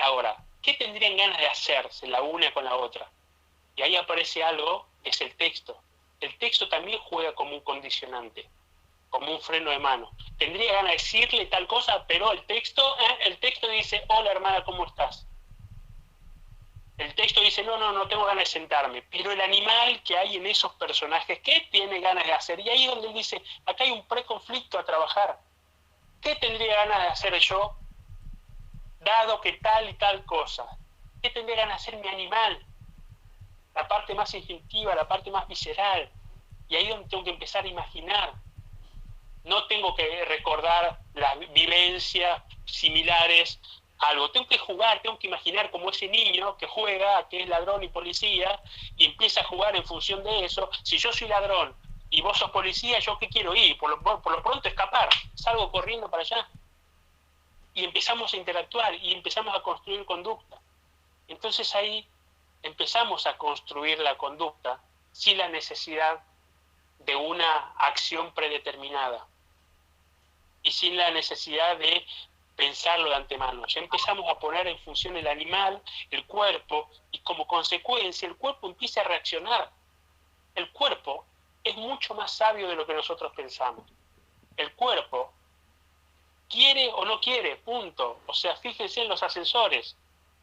Ahora, ¿qué tendrían ganas de hacerse la una con la otra? Y ahí aparece algo, es el texto. El texto también juega como un condicionante, como un freno de mano. Tendría ganas de decirle tal cosa, pero el texto dice, hola hermana, ¿cómo estás? El texto dice, no tengo ganas de sentarme. Pero el animal que hay en esos personajes, ¿qué tiene ganas de hacer? Y ahí es donde él dice, acá hay un preconflicto a trabajar. ¿Qué tendría ganas de hacer yo, dado que tal y tal cosa? ¿Qué tendría ganas de hacer mi animal? La parte más instintiva, la parte más visceral. Y ahí es donde tengo que empezar a imaginar. No tengo que recordar las vivencias similares a algo. Tengo que jugar, tengo que imaginar como ese niño que juega, que es ladrón y policía, y empieza a jugar en función de eso. Si yo soy ladrón y vos sos policía, ¿yo qué quiero ir? Por lo pronto escapar. Salgo corriendo para allá. Y empezamos a interactuar y empezamos a construir conducta. Entonces ahí empezamos a construir la conducta sin la necesidad de una acción predeterminada y sin la necesidad de pensarlo de antemano. Ya empezamos a poner en función el animal, el cuerpo, y como consecuencia el cuerpo empieza a reaccionar. El cuerpo es mucho más sabio de lo que nosotros pensamos. El cuerpo quiere o no quiere, punto. O sea, fíjense en los ascensores.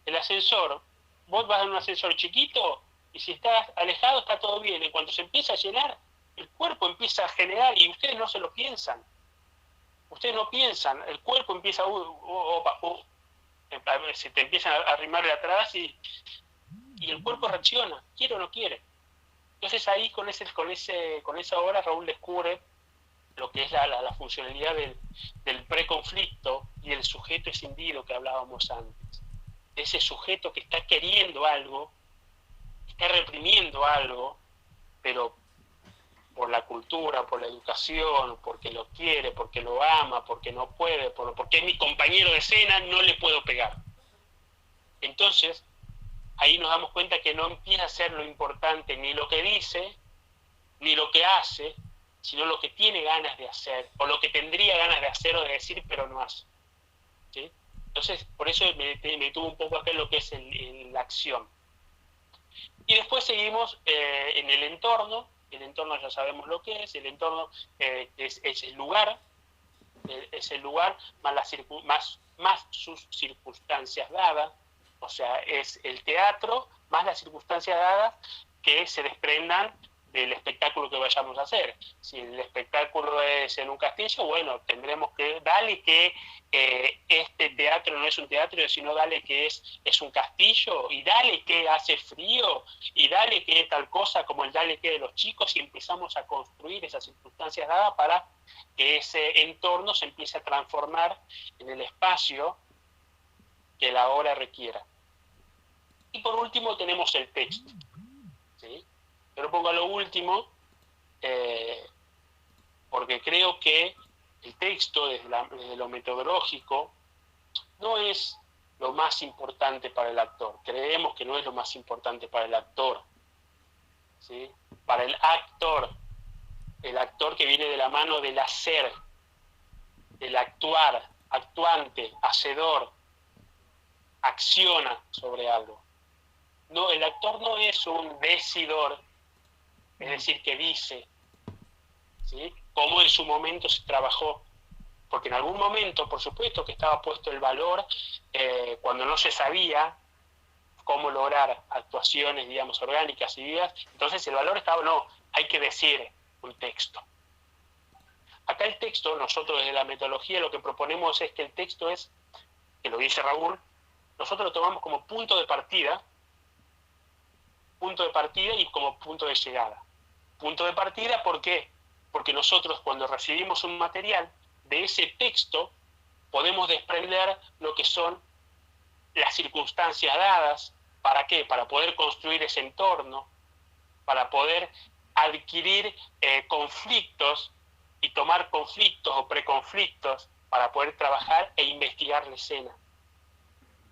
El ascensor, vos vas en un ascensor chiquito y si estás alejado está todo bien. En cuanto se empieza a llenar, el cuerpo empieza a generar y ustedes no se lo piensan. Ustedes no piensan, el cuerpo empieza se te empiezan a arrimar de atrás y el cuerpo reacciona, quiere o no quiere. Entonces ahí con esa obra Raúl descubre lo que es la funcionalidad del preconflicto y el sujeto escindido que hablábamos antes. Ese sujeto que está queriendo algo, está reprimiendo algo, pero por la cultura, por la educación, porque lo quiere, porque lo ama, porque no puede, porque es mi compañero de escena, no le puedo pegar. Entonces, ahí nos damos cuenta que no empieza a ser lo importante ni lo que dice, ni lo que hace, sino lo que tiene ganas de hacer, o lo que tendría ganas de hacer o de decir, pero no hace. ¿Sí? Entonces, por eso me detuvo un poco acá en lo que es la acción. Y después seguimos en el entorno. El entorno ya sabemos lo que es. El entorno es el lugar más sus circunstancias dadas. O sea, es el teatro más las circunstancias dadas que se desprendan del espectáculo que vayamos a hacer. Si el espectáculo es en un castillo, bueno, tendremos que darle que este teatro no es un teatro, sino dale que es un castillo, y dale que hace frío, y dale que tal cosa como el dale que de los chicos, y empezamos a construir esas circunstancias dadas para que ese entorno se empiece a transformar en el espacio que la obra requiera. Y por último tenemos el texto, ¿sí? Pero pongo a lo último, porque creo que el texto, desde lo metodológico, no es lo más importante para el actor. Creemos que no es lo más importante para el actor, ¿sí? Para el actor que viene de la mano del hacer, del actuar, actuante, hacedor, acciona sobre algo. No, el actor no es un decidor, es decir, que dice, ¿sí? Como en su momento se trabajó, porque en algún momento, por supuesto, que estaba puesto el valor cuando no se sabía cómo lograr actuaciones, digamos, orgánicas y vivas, entonces el valor estaba, no, hay que decir un texto. Acá el texto, nosotros desde la metodología lo que proponemos es que el texto es, que lo dice Raúl, nosotros lo tomamos como punto de partida y como punto de llegada. Punto de partida, ¿por qué? porque nosotros cuando recibimos un material, de ese texto podemos desprender lo que son las circunstancias dadas. ¿Para qué? Para poder construir ese entorno, para poder adquirir conflictos y tomar conflictos o preconflictos para poder trabajar e investigar la escena.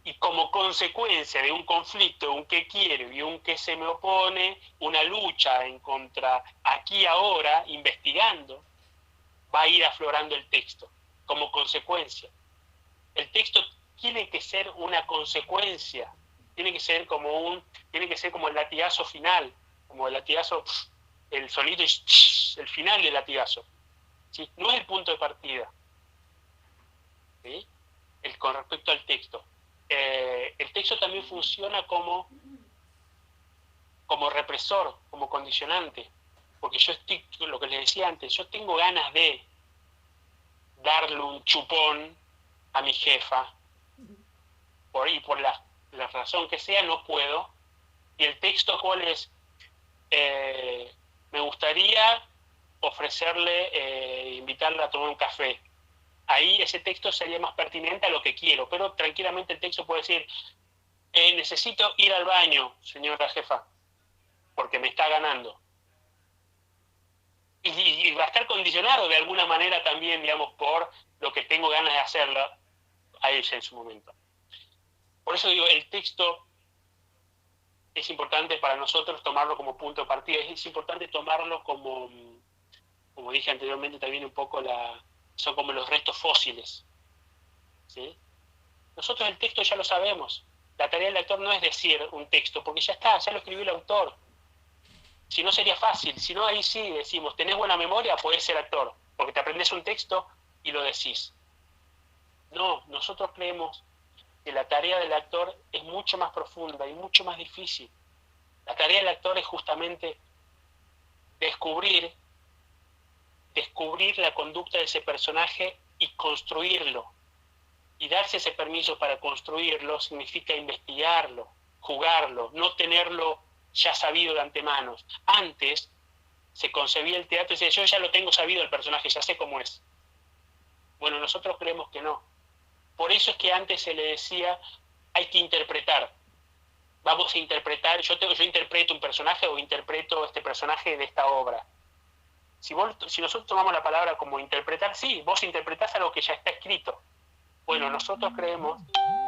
Y como consecuencia de un conflicto, un qué quiero y un qué se me opone, una lucha en contra aquí ahora, investigando, va a ir aflorando el texto como consecuencia. El texto tiene que ser una consecuencia, tiene que ser como el latigazo final, como el latigazo, el sonido es el final del latigazo, ¿sí? No es el punto de partida, ¿sí? Con respecto al texto. El texto también funciona como represor, como condicionante, porque yo estoy, lo que les decía antes, yo tengo ganas de darle un chupón a mi jefa, por la razón que sea, no puedo. Y el texto, ¿cuál es? Me gustaría ofrecerle, invitarle a tomar un café. Ahí ese texto sería más pertinente a lo que quiero, pero tranquilamente el texto puede decir, necesito ir al baño, señora jefa, porque me está ganando. Y va a estar condicionado de alguna manera también, digamos, por lo que tengo ganas de hacerlo a ella en su momento. Por eso digo, el texto es importante para nosotros tomarlo como punto de partida, es importante tomarlo como dije anteriormente también un poco, son como los restos fósiles, ¿sí? Nosotros el texto ya lo sabemos, la tarea del actor no es decir un texto, porque ya está, ya lo escribió el autor. Si no sería fácil, si no ahí sí decimos, tenés buena memoria, podés ser actor, porque te aprendés un texto y lo decís. No, nosotros creemos que la tarea del actor es mucho más profunda y mucho más difícil. La tarea del actor es justamente descubrir la conducta de ese personaje y construirlo. Y darse ese permiso para construirlo significa investigarlo, jugarlo, no tenerlo ya sabido de antemano. Antes se concebía el teatro y decía, yo ya lo tengo sabido el personaje, ya sé cómo es. Bueno, nosotros creemos que no. Por eso es que antes se le decía, hay que interpretar. Vamos a interpretar, yo interpreto un personaje o interpreto este personaje de esta obra. Si nosotros tomamos la palabra como interpretar, sí, vos interpretás algo que ya está escrito. Bueno, nosotros creemos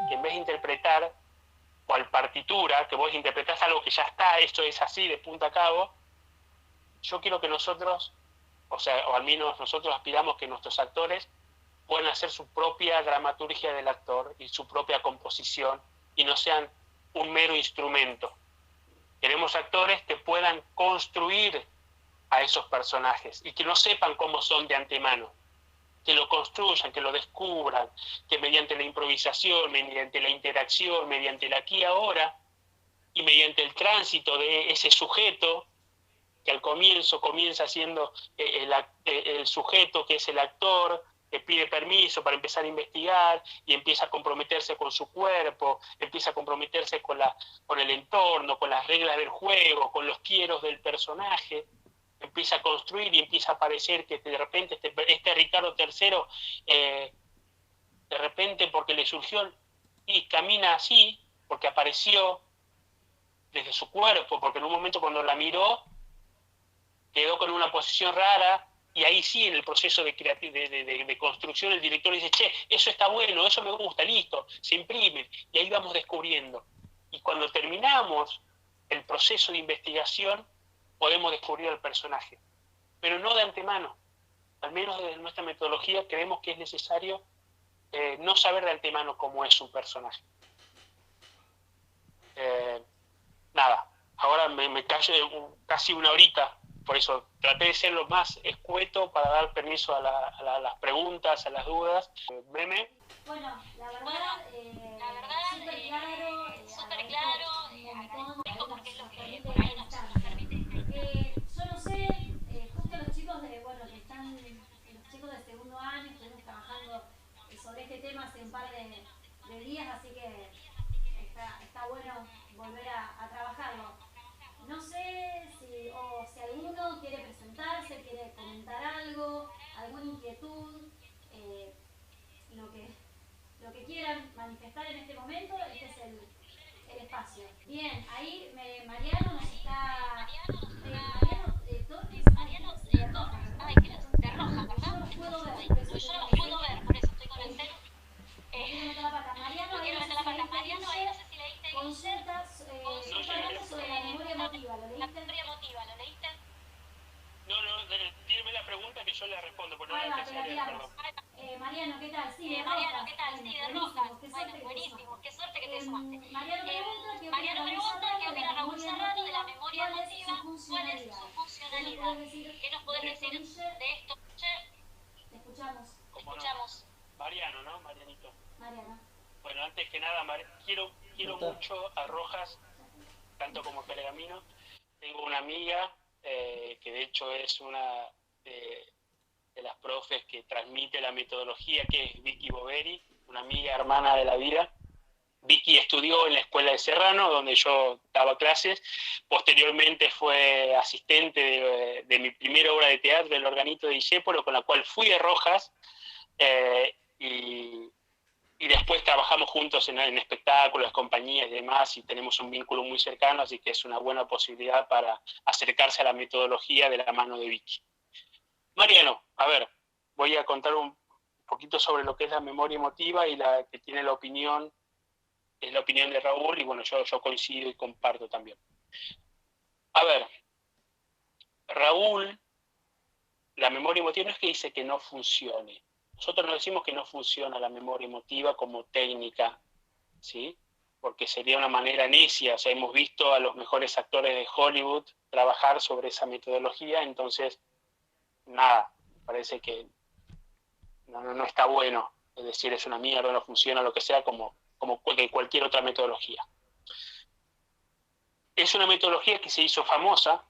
que en vez de interpretar cual partitura, que vos interpretás algo que ya está, esto es así de punta a cabo, yo quiero que nosotros, o al menos nosotros aspiramos que nuestros actores puedan hacer su propia dramaturgia del actor y su propia composición y no sean un mero instrumento. Queremos actores que puedan construir a esos personajes y que no sepan cómo son de antemano, que lo construyan, que lo descubran, que mediante la improvisación, mediante la interacción, mediante el aquí y ahora y mediante el tránsito de ese sujeto, que al comienzo comienza siendo el sujeto que es el actor, que pide permiso para empezar a investigar y empieza a comprometerse con su cuerpo, empieza a comprometerse con el entorno, con las reglas del juego, con los quieros del personaje, empieza a construir y empieza a parecer que de repente este Ricardo III, de repente porque le surgió y camina así, porque apareció desde su cuerpo, porque en un momento cuando la miró, quedó con una posición rara, y ahí sí en el proceso de construcción el director dice, che, eso está bueno, eso me gusta, listo, se imprime, y ahí vamos descubriendo. Y cuando terminamos el proceso de investigación, podemos descubrir al personaje, pero no de antemano. Al menos desde nuestra metodología creemos que es necesario no saber de antemano cómo es un personaje. Nada, ahora me callé casi una horita, por eso traté de ser lo más escueto para dar permiso a las preguntas, a las dudas. Meme. Bueno, la verdad, súper claro, agradezco porque es lo que por ahí nos permite. Yo no sé, justo los chicos los chicos de segundo año, estuvimos trabajando sobre este tema hace un par de días, así que está bueno volver a trabajarlo. no sé si alguno quiere presentarse, quiere comentar algo, alguna inquietud, lo que lo que quieran manifestar en este momento, este es el espacio. Bien, ahí Mariano nos está... Mariano Torres, de Rojas, ¿verdad? De Rojas, ¿verdad? Yo no los puedo ver, por eso estoy con el celu. No quiero meter la pata. Mariano, ahí no sé si leíste consultas justamente sobre la memoria emotiva. ¿Lo leíste? No, tíreme la pregunta que yo la respondo, porque no la alcancé a leer, perdón. Mariano, ¿qué tal? Sí, de Rojas. Bueno, buenísimo. Qué suerte que te sumaste. Mariano pregunta qué opina Raúl Serrano de la memoria emotiva, cuál es su funcionalidad. ¿Qué nos podés decir de esto? Te escuchamos. Mariano, ¿no? Marianito. Mariano. Bueno, antes que nada, quiero mucho a Rojas, tanto como Pergamino. Tengo una amiga que de hecho es una de las profes que transmite la metodología, que es Vicky Boveri, una amiga hermana de la vida. Vicky estudió en la escuela de Serrano, donde yo daba clases. Posteriormente fue asistente de mi primera obra de teatro, El Organito de Discépolo, con la cual fui a Rojas, y después trabajamos juntos en espectáculos, compañías y demás, y tenemos un vínculo muy cercano, así que es una buena posibilidad para acercarse a la metodología de la mano de Vicky. Mariano, a ver, voy a contar un poquito sobre lo que es la memoria emotiva y la que tiene la opinión, es la opinión de Raúl, y bueno, yo coincido y comparto también. A ver, Raúl, la memoria emotiva no es que dice que no funcione. Nosotros no decimos que no funciona la memoria emotiva como técnica, ¿sí? Porque sería una manera necia. O sea, hemos visto a los mejores actores de Hollywood trabajar sobre esa metodología, entonces, nada, parece que no está bueno. Es decir, es una mierda, no funciona, lo que sea, como cualquier otra metodología. Es una metodología que se hizo famosa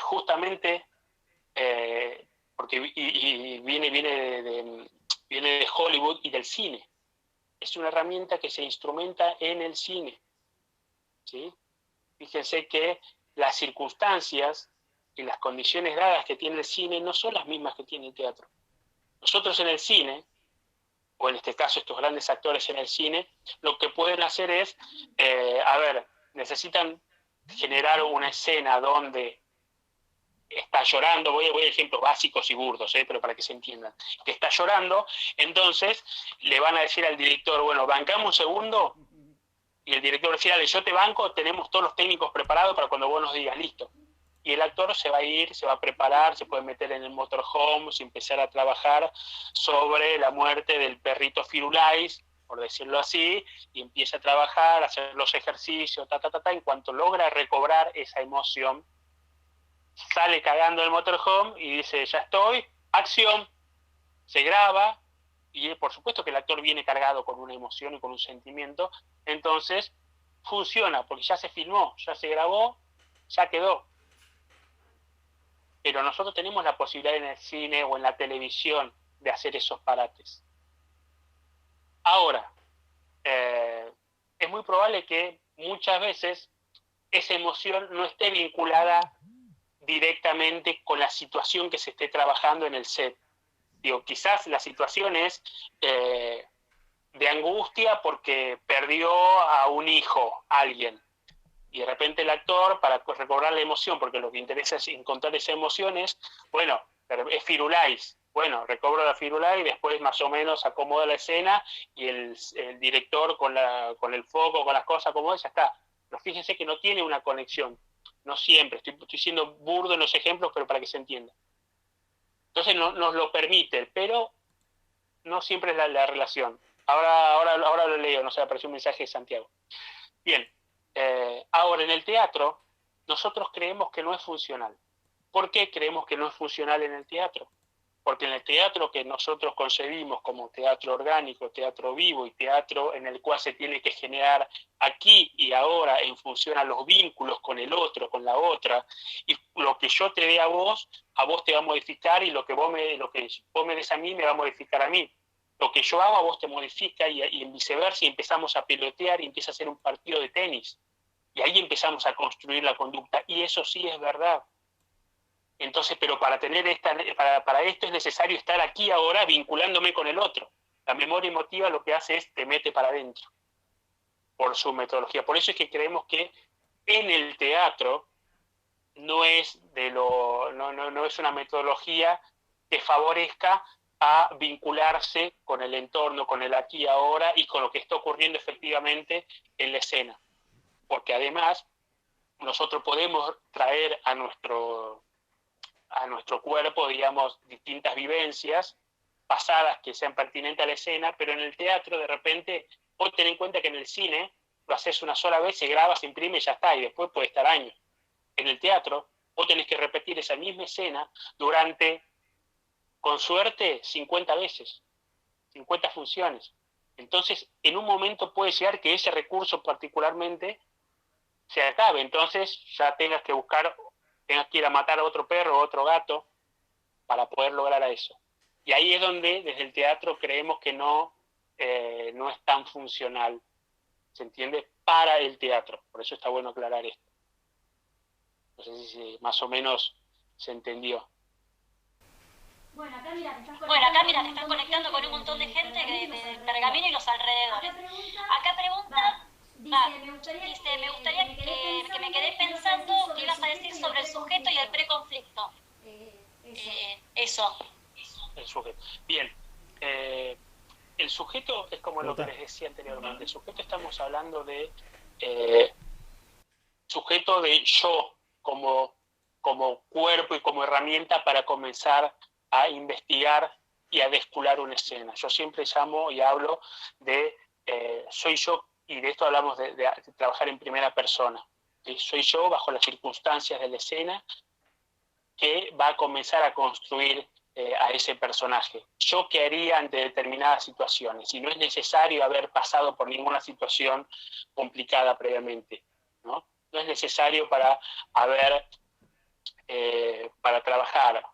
justamente porque viene de Hollywood y del cine. Es una herramienta que se instrumenta en el cine, ¿sí? Fíjense que las circunstancias y las condiciones dadas que tiene el cine no son las mismas que tiene el teatro. Nosotros en el cine, o en este caso estos grandes actores en el cine, lo que pueden hacer es, necesitan generar una escena donde está llorando, voy a ejemplos básicos y burdos, pero para que se entiendan, que está llorando, entonces le van a decir al director, bueno, bancamos un segundo, y el director va a decir, dale, yo te banco, tenemos todos los técnicos preparados para cuando vos nos digas, listo. Y el actor se va a ir, se va a preparar, se puede meter en el motorhome, se empezar a trabajar sobre la muerte del perrito Firulais, por decirlo así, y empieza a trabajar, a hacer los ejercicios, en cuanto logra recobrar esa emoción, sale cagando el motorhome y dice, ya estoy, acción, se graba, y por supuesto que el actor viene cargado con una emoción y con un sentimiento, entonces funciona, porque ya se filmó, ya se grabó, ya quedó. Pero nosotros tenemos la posibilidad en el cine o en la televisión de hacer esos parates. Ahora, es muy probable que muchas veces esa emoción no esté vinculada directamente con la situación que se esté trabajando en el set. Digo, quizás la situación es de angustia porque perdió a un hijo, alguien, y de repente el actor, para recobrar la emoción, porque lo que interesa es encontrar esa emoción, es, bueno, es Firulais, bueno, recobro la Firulais y después más o menos acomoda la escena y el director con el foco, con las cosas como ya está. Pero fíjense que no tiene una conexión, no siempre, estoy siendo burdo en los ejemplos, pero para que se entienda. Entonces nos lo permite, pero no siempre es la relación. Ahora lo leo, no sé, apareció un mensaje de Santiago. Bien, ahora en el teatro nosotros creemos que no es funcional. ¿Por qué creemos que no es funcional en el teatro? Porque en el teatro que nosotros concebimos como teatro orgánico, teatro vivo y teatro en el cual se tiene que generar aquí y ahora en función a los vínculos con el otro, con la otra, y lo que yo te dé a vos te va a modificar, y lo que vos me des a mí me va a modificar a mí. Lo que yo hago a vos te modifica, y viceversa, y empezamos a pelotear y empieza a ser un partido de tenis. Y ahí empezamos a construir la conducta, y eso sí es verdad. Entonces, pero para esto es necesario estar aquí ahora vinculándome con el otro. La memoria emotiva lo que hace es te mete para adentro, por su metodología. Por eso es que creemos que en el teatro no es una metodología que favorezca a vincularse con el entorno, con el aquí y ahora y con lo que está ocurriendo efectivamente en la escena. Porque además nosotros podemos traer a nuestro cuerpo, digamos, distintas vivencias pasadas que sean pertinentes a la escena, pero en el teatro de repente, vos ten en cuenta que en el cine lo haces una sola vez, se graba, se imprime y ya está, y después puede estar años. En el teatro vos tenés que repetir esa misma escena durante, con suerte, 50 veces, 50 funciones. Entonces, en un momento puede llegar que ese recurso particularmente se acabe, entonces ya tengas que ir a matar a otro perro o otro gato para poder lograr eso. Y ahí es donde desde el teatro creemos que no es tan funcional, ¿se entiende? Para el teatro, por eso está bueno aclarar esto. No sé si más o menos se entendió. Bueno, acá mira, te estás conectando con un montón de gente del Pergamino y los alrededores. Acá pregunta, dice, me gustaría que me quedé pensando que ibas a decir sobre el sujeto y el preconflicto. Eso. El sujeto. Bien. El sujeto es como lo que les decía anteriormente. El sujeto, estamos hablando de sujeto de yo como cuerpo y como herramienta para comenzar a investigar y a descular una escena. Yo siempre llamo y hablo de soy yo, y de esto hablamos de trabajar en primera persona. Soy yo bajo las circunstancias de la escena que va a comenzar a construir a ese personaje. Yo qué haría ante determinadas situaciones, y no es necesario haber pasado por ninguna situación complicada previamente, ¿no? No es necesario para trabajar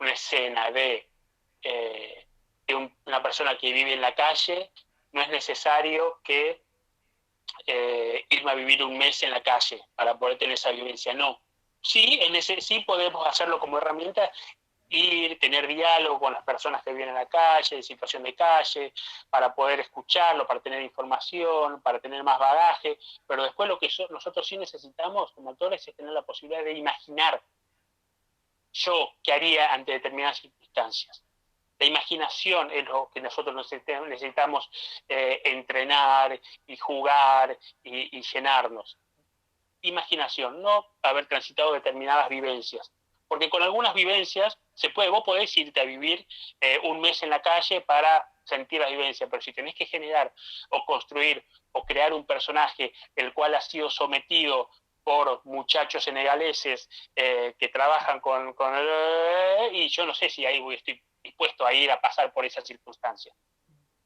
una escena de una persona que vive en la calle, no es necesario que irme a vivir un mes en la calle para poder tener esa vivencia, no. Sí podemos hacerlo como herramienta, tener diálogo con las personas que viven en la calle, en situación de calle, para poder escucharlo, para tener información, para tener más bagaje, pero después lo que nosotros sí necesitamos como actores es tener la posibilidad de imaginar yo qué haría ante determinadas circunstancias. La imaginación es lo que nosotros necesitamos entrenar y jugar y llenarnos. Imaginación, no haber transitado determinadas vivencias. Porque con algunas vivencias vos podés irte a vivir un mes en la calle para sentir la vivencia, pero si tenés que generar o construir o crear un personaje el cual ha sido sometido por muchachos senegaleses que trabajan y yo no sé si ahí estoy dispuesto a ir a pasar por esa circunstancia.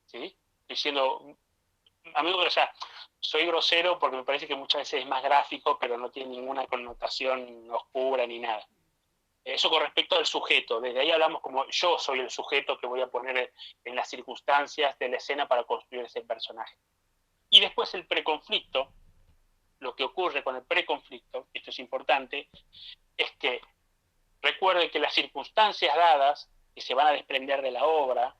¿Sí? Diciendo, amigo, o sea, soy grosero porque me parece que muchas veces es más gráfico, pero no tiene ninguna connotación oscura ni nada. Eso con respecto al sujeto. Desde ahí hablamos como yo soy el sujeto que voy a poner en las circunstancias de la escena para construir ese personaje. Y después el preconflicto. Lo que ocurre con el preconflicto, esto es importante, es que recuerde que las circunstancias dadas que se van a desprender de la obra,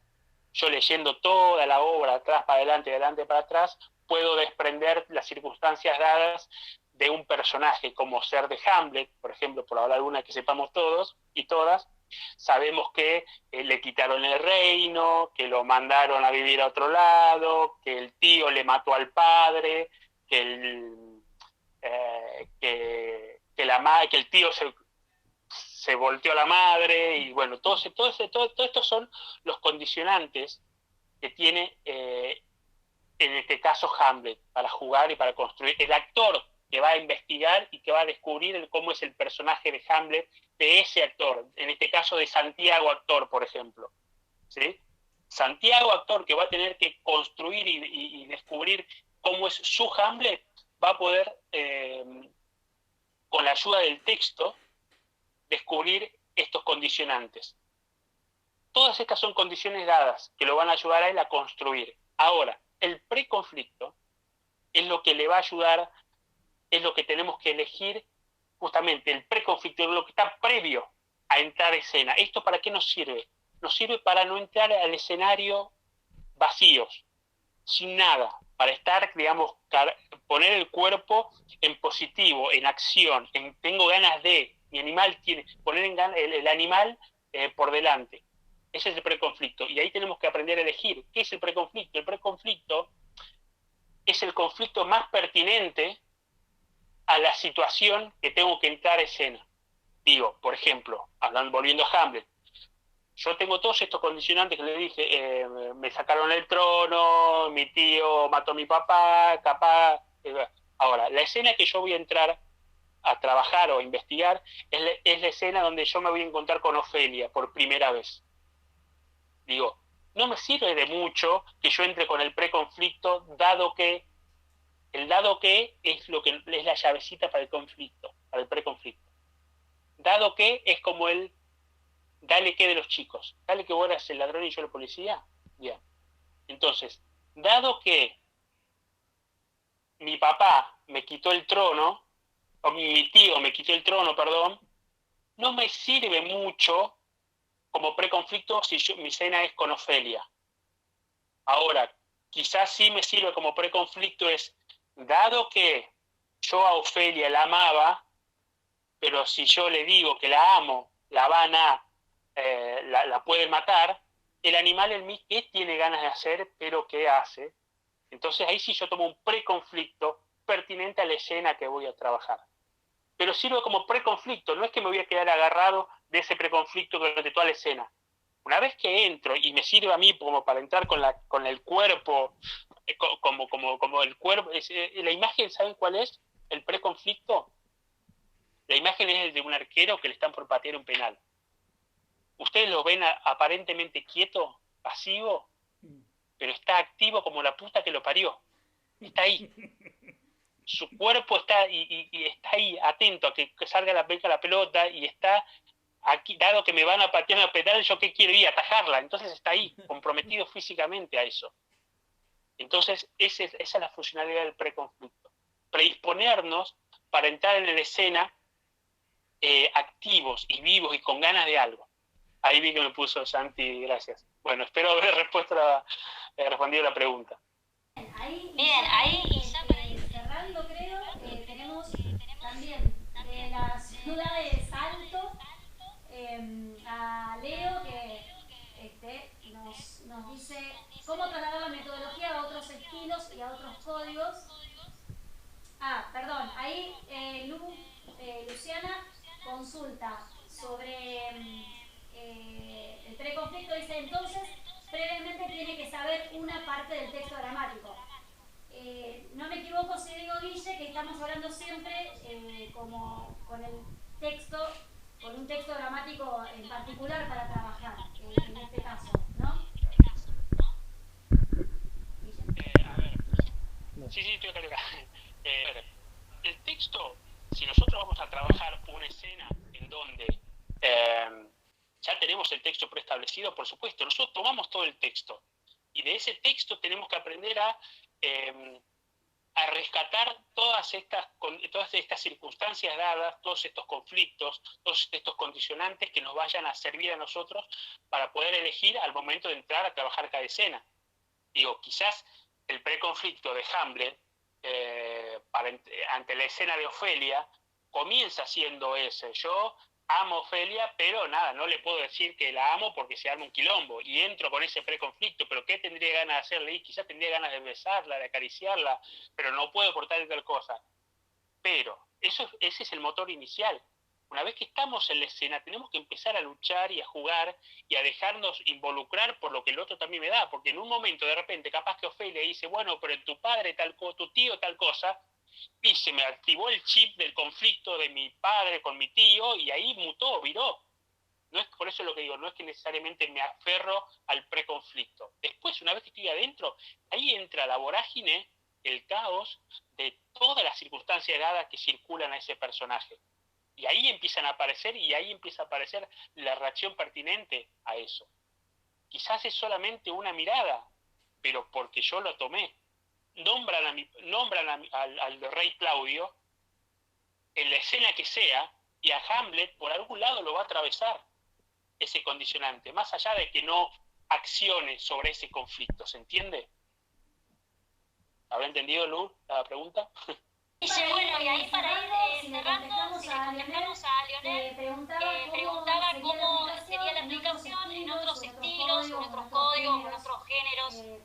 yo leyendo toda la obra atrás para adelante para atrás, puedo desprender las circunstancias dadas de un personaje, como ser de Hamlet, por ejemplo, por hablar de una que sepamos todos y todas. Sabemos que le quitaron el reino, que lo mandaron a vivir a otro lado, que el tío le mató al padre, que el tío se volteó a la madre, y bueno, todo estos son los condicionantes que tiene en este caso Hamlet para jugar y para construir. El actor que va a investigar y que va a descubrir cómo es el personaje de Hamlet, de ese actor, en este caso de Santiago actor, por ejemplo. ¿Sí? Santiago actor, que va a tener que construir y descubrir cómo es su Hamlet, va a poder, con la ayuda del texto, descubrir estos condicionantes. Todas estas son condiciones dadas que lo van a ayudar a él a construir. Ahora, el preconflicto es lo que le va a ayudar es lo que tenemos que elegir justamente, el preconflicto, lo que está previo a entrar a escena. ¿Esto para qué nos sirve? Nos sirve para no entrar al escenario vacíos, sin nada, para estar, digamos, poner el cuerpo en positivo, en acción, en tengo ganas de, mi animal tiene, poner el animal por delante. Ese es el preconflicto. Y ahí tenemos que aprender a elegir. ¿Qué es el preconflicto? El preconflicto es el conflicto más pertinente a la situación que tengo que entrar a escena. Digo, por ejemplo, volviendo a Hamlet, yo tengo todos estos condicionantes que le dije, me sacaron el trono, mi tío mató a mi papá, capaz... Ahora, la escena que yo voy a entrar a trabajar o a investigar es la escena donde yo me voy a encontrar con Ofelia por primera vez. Digo, no me sirve de mucho que yo entre con el preconflicto, dado que es lo que es la llavecita para el conflicto, para el preconflicto. Dado que es como el dale que de los chicos, dale que vos eras el ladrón y yo el policía. Bien. Entonces, dado que mi papá me quitó el trono, o mi tío me quitó el trono, perdón, no me sirve mucho como preconflicto si mi cena es con Ofelia. Ahora, quizás sí me sirve como preconflicto es, dado que yo a Ofelia la amaba, pero si yo le digo que la amo, la van a, la pueden matar, el animal en mí, ¿qué tiene ganas de hacer, pero qué hace? Entonces ahí sí yo tomo un preconflicto pertinente a la escena que voy a trabajar. Pero sirve como preconflicto, no es que me voy a quedar agarrado de ese preconflicto durante toda la escena. Una vez que entro y me sirve a mí como para entrar con el cuerpo, como el cuerpo, la imagen, ¿saben cuál es? El preconflicto. La imagen es el de un arquero que le están por patear un penal. Ustedes lo ven aparentemente quieto, pasivo, pero está activo como la puta que lo parió. Está ahí. Su cuerpo está y está ahí, atento a que salga la pelota y está aquí, dado que me van a patear una penal, yo qué quiero ir a atajarla. Entonces está ahí, comprometido físicamente a eso. Entonces esa es la funcionalidad del preconflicto. Predisponernos para entrar en la escena activos y vivos y con ganas de algo. Ahí vi que me puso Santi, gracias. Bueno, espero haber respondido la pregunta. Bien, ahí cerrando creo, tenemos también de la ciudad de Salto a Leo que nos dice cómo trasladar la metodología a otros estilos y a otros códigos. Perdón, ahí Luciana consulta sobre el preconflicto, dice entonces previamente tiene que saber una parte del texto gramático. No me equivoco si digo, Guille, que estamos hablando siempre como con el texto, con un texto gramático en particular para trabajar, en este caso, ¿no? A ver. Sí, estoy acá. El texto, si nosotros vamos a trabajar una escena en donde ya tenemos el texto preestablecido, por supuesto, nosotros tomamos todo el texto y de ese texto tenemos que aprender a rescatar todas estas circunstancias dadas, todos estos conflictos, todos estos condicionantes que nos vayan a servir a nosotros para poder elegir al momento de entrar a trabajar cada escena. Digo, quizás el preconflicto de Hamlet ante la escena de Ofelia comienza siendo ese. Yo amo a Ofelia, pero nada, no le puedo decir que la amo porque se arma un quilombo y entro con ese preconflicto, pero ¿qué tendría ganas de hacerle? Y quizás tendría ganas de besarla, de acariciarla, pero no puedo portarle tal cosa. Pero ese es el motor inicial. Una vez que estamos en la escena, tenemos que empezar a luchar y a jugar y a dejarnos involucrar por lo que el otro también me da, porque en un momento de repente capaz que Ofelia dice, bueno, pero tu padre tu tío tal cosa, y se me activó el chip del conflicto de mi padre con mi tío y ahí mutó, viró. No es por eso lo que digo, no es que necesariamente me aferro al preconflicto. Después, una vez que estoy adentro, ahí entra la vorágine, el caos de todas las circunstancias dadas que circulan a ese personaje. Y ahí empiezan a aparecer, y ahí empieza a aparecer la reacción pertinente a eso. Quizás es solamente una mirada, pero porque yo lo tomé. Nombran al rey Claudio, en la escena que sea, y a Hamlet por algún lado lo va a atravesar ese condicionante, más allá de que no accione sobre ese conflicto, ¿se entiende? ¿Habrá entendido, Lu, la pregunta? Sí, bueno, y ahí para ir cerrando, si le contestamos a Lionel, preguntaba cómo sería la aplicación en otros estilos, en otros códigos, en otros géneros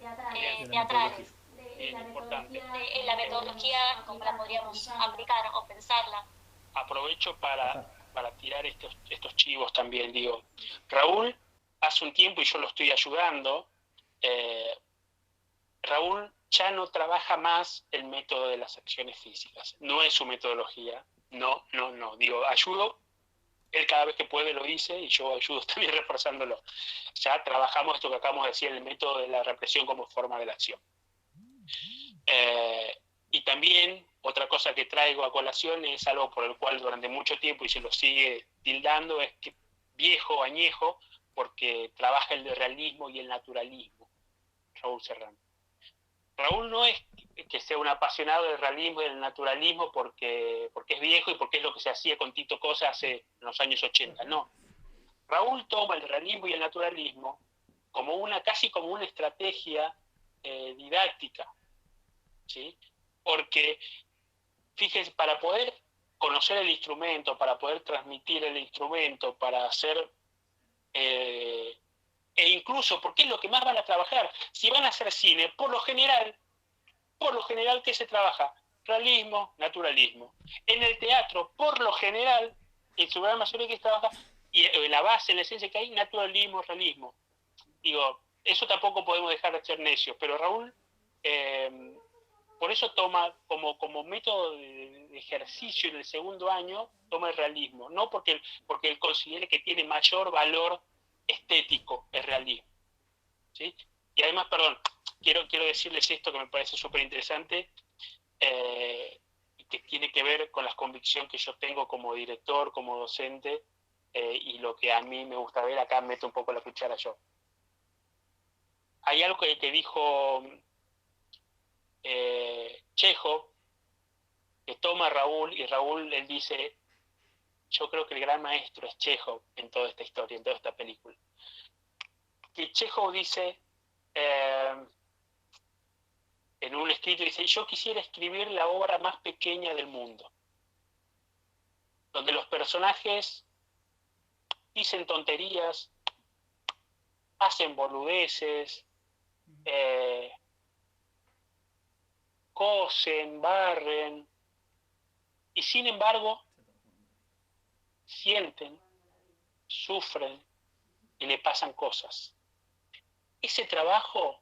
teatrales. Bien, importante. En la metodología, cómo la podríamos aplicar o pensarla. Aprovecho para tirar estos chivos también, digo. Raúl, hace un tiempo, y yo lo estoy ayudando, Raúl ya no trabaja más el método de las acciones físicas. No es su metodología. No. Digo, ayudo. Él cada vez que puede lo dice y yo ayudo también reforzándolo. Ya trabajamos esto que acabamos de decir, el método de la represión como forma de la acción. Y también otra cosa que traigo a colación es algo por el cual durante mucho tiempo, y se lo sigue tildando, es que viejo, añejo, porque trabaja el realismo y el naturalismo. Raúl Serrano. Raúl no es que sea un apasionado del realismo y del naturalismo porque es viejo y porque es lo que se hacía con Tito Cosa hace en los años 80, no. Raúl toma el realismo y el naturalismo casi como una estrategia didáctica, ¿sí? Porque, fíjense, para poder conocer el instrumento, para poder transmitir el instrumento, para hacer... e incluso porque es lo que más van a trabajar. Si van a hacer cine, por lo general, ¿qué se trabaja? Realismo, naturalismo. En el teatro, por lo general, en su gran mayoría que se trabaja, y en la base, en la esencia que hay, naturalismo, realismo. Digo, eso tampoco podemos dejar de ser necios, pero Raúl, por eso toma como método de ejercicio en el segundo año, toma el realismo, no porque él considere que tiene mayor valor estético el realismo, ¿sí? Y además, perdón, quiero decirles esto que me parece súper interesante, que tiene que ver con la convicción que yo tengo como director, como docente, y lo que a mí me gusta ver. Acá meto un poco la cuchara yo. Hay algo que dijo Chekhov, que toma a Raúl, y Raúl, él dice, yo creo que el gran maestro es Chekhov en toda esta historia, en toda esta película. Que Chekhov dice, en un escrito, dice, yo quisiera escribir la obra más pequeña del mundo, donde los personajes dicen tonterías, hacen boludeces, cosen, barren, y sin embargo sienten, sufren y le pasan cosas. Ese trabajo,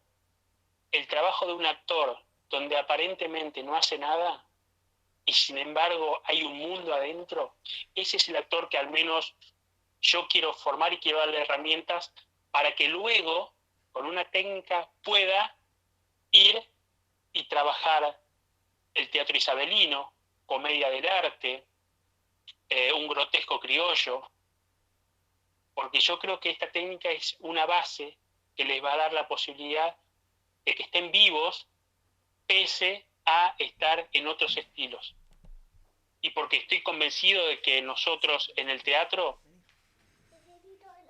el trabajo de un actor donde aparentemente no hace nada y sin embargo hay un mundo adentro, ese es el actor que al menos yo quiero formar y quiero darle herramientas para que luego, con una técnica, pueda ir y trabajar el teatro isabelino, comedia del arte, un grotesco criollo, porque yo creo que esta técnica es una base que les va a dar la posibilidad de que estén vivos pese a estar en otros estilos. Y porque estoy convencido de que nosotros en el teatro,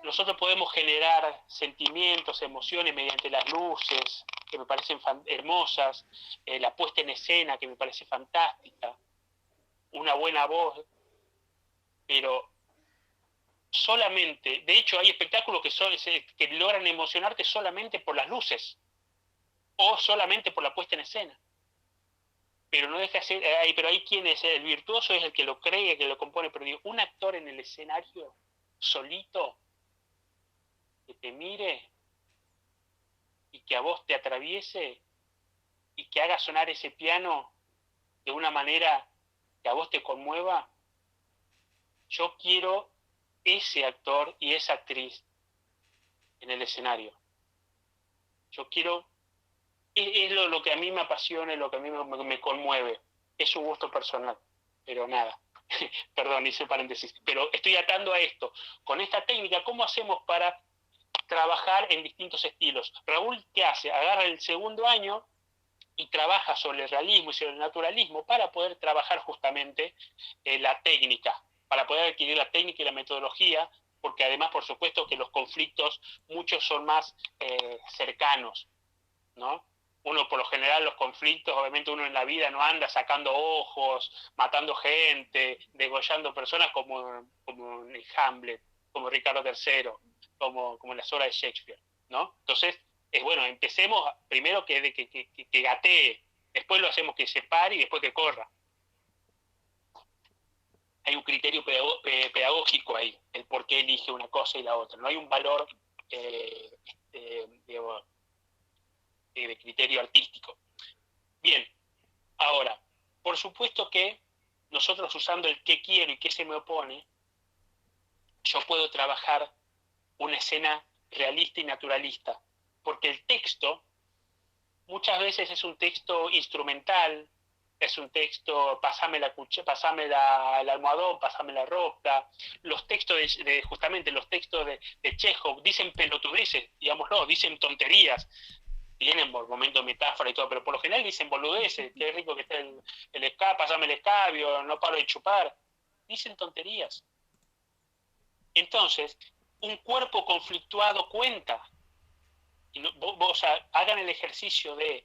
nosotros podemos generar sentimientos, emociones mediante las luces, que me parecen hermosas, la puesta en escena, que me parece fantástica, una buena voz, pero solamente, de hecho hay espectáculos que logran emocionarte solamente por las luces o solamente por la puesta en escena, pero no deja de ser, pero hay quienes, el virtuoso es el que lo cree, que lo compone, pero digo, un actor en el escenario solito que te mire y que a vos te atraviese y que haga sonar ese piano de una manera que a vos te conmueva, yo quiero ese actor y esa actriz en el escenario. Yo quiero, es lo que a mí me apasiona, lo que a mí me conmueve. Es un gusto personal, pero nada. Perdón, hice paréntesis. Pero estoy atando a esto. Con esta técnica, ¿cómo hacemos para trabajar en distintos estilos? Raúl, ¿qué hace? Agarra el segundo año y trabaja sobre el realismo y sobre el naturalismo para poder trabajar justamente justamente la técnica, para poder adquirir la técnica y la metodología, porque además, por supuesto, que los conflictos muchos son más cercanos, ¿no? Uno, por lo general, los conflictos, obviamente uno en la vida no anda sacando ojos, matando gente, degollando personas como en Hamlet, como Ricardo III, como en las obras de Shakespeare, ¿no? Entonces, es bueno, empecemos primero que gatee, después lo hacemos que se pare y después que corra. Hay un criterio pedagógico ahí, el por qué elige una cosa y la otra. No hay un valor digamos, de criterio artístico. Bien, ahora, por supuesto que nosotros usando el qué quiero y qué se me opone, yo puedo trabajar una escena realista y naturalista, porque el texto muchas veces es un texto instrumental, es un texto, pasame el almohadón, pasame la ropa. Los textos justamente los textos de Chekhov dicen pelotudeces, digámoslo, dicen tonterías, tienen por momentos metáfora y todo, pero por lo general dicen boludeces, qué rico que está el escabio, pasame el escabio, no paro de chupar. Dicen tonterías. Entonces, un cuerpo conflictuado cuenta. Y vos hagan el ejercicio de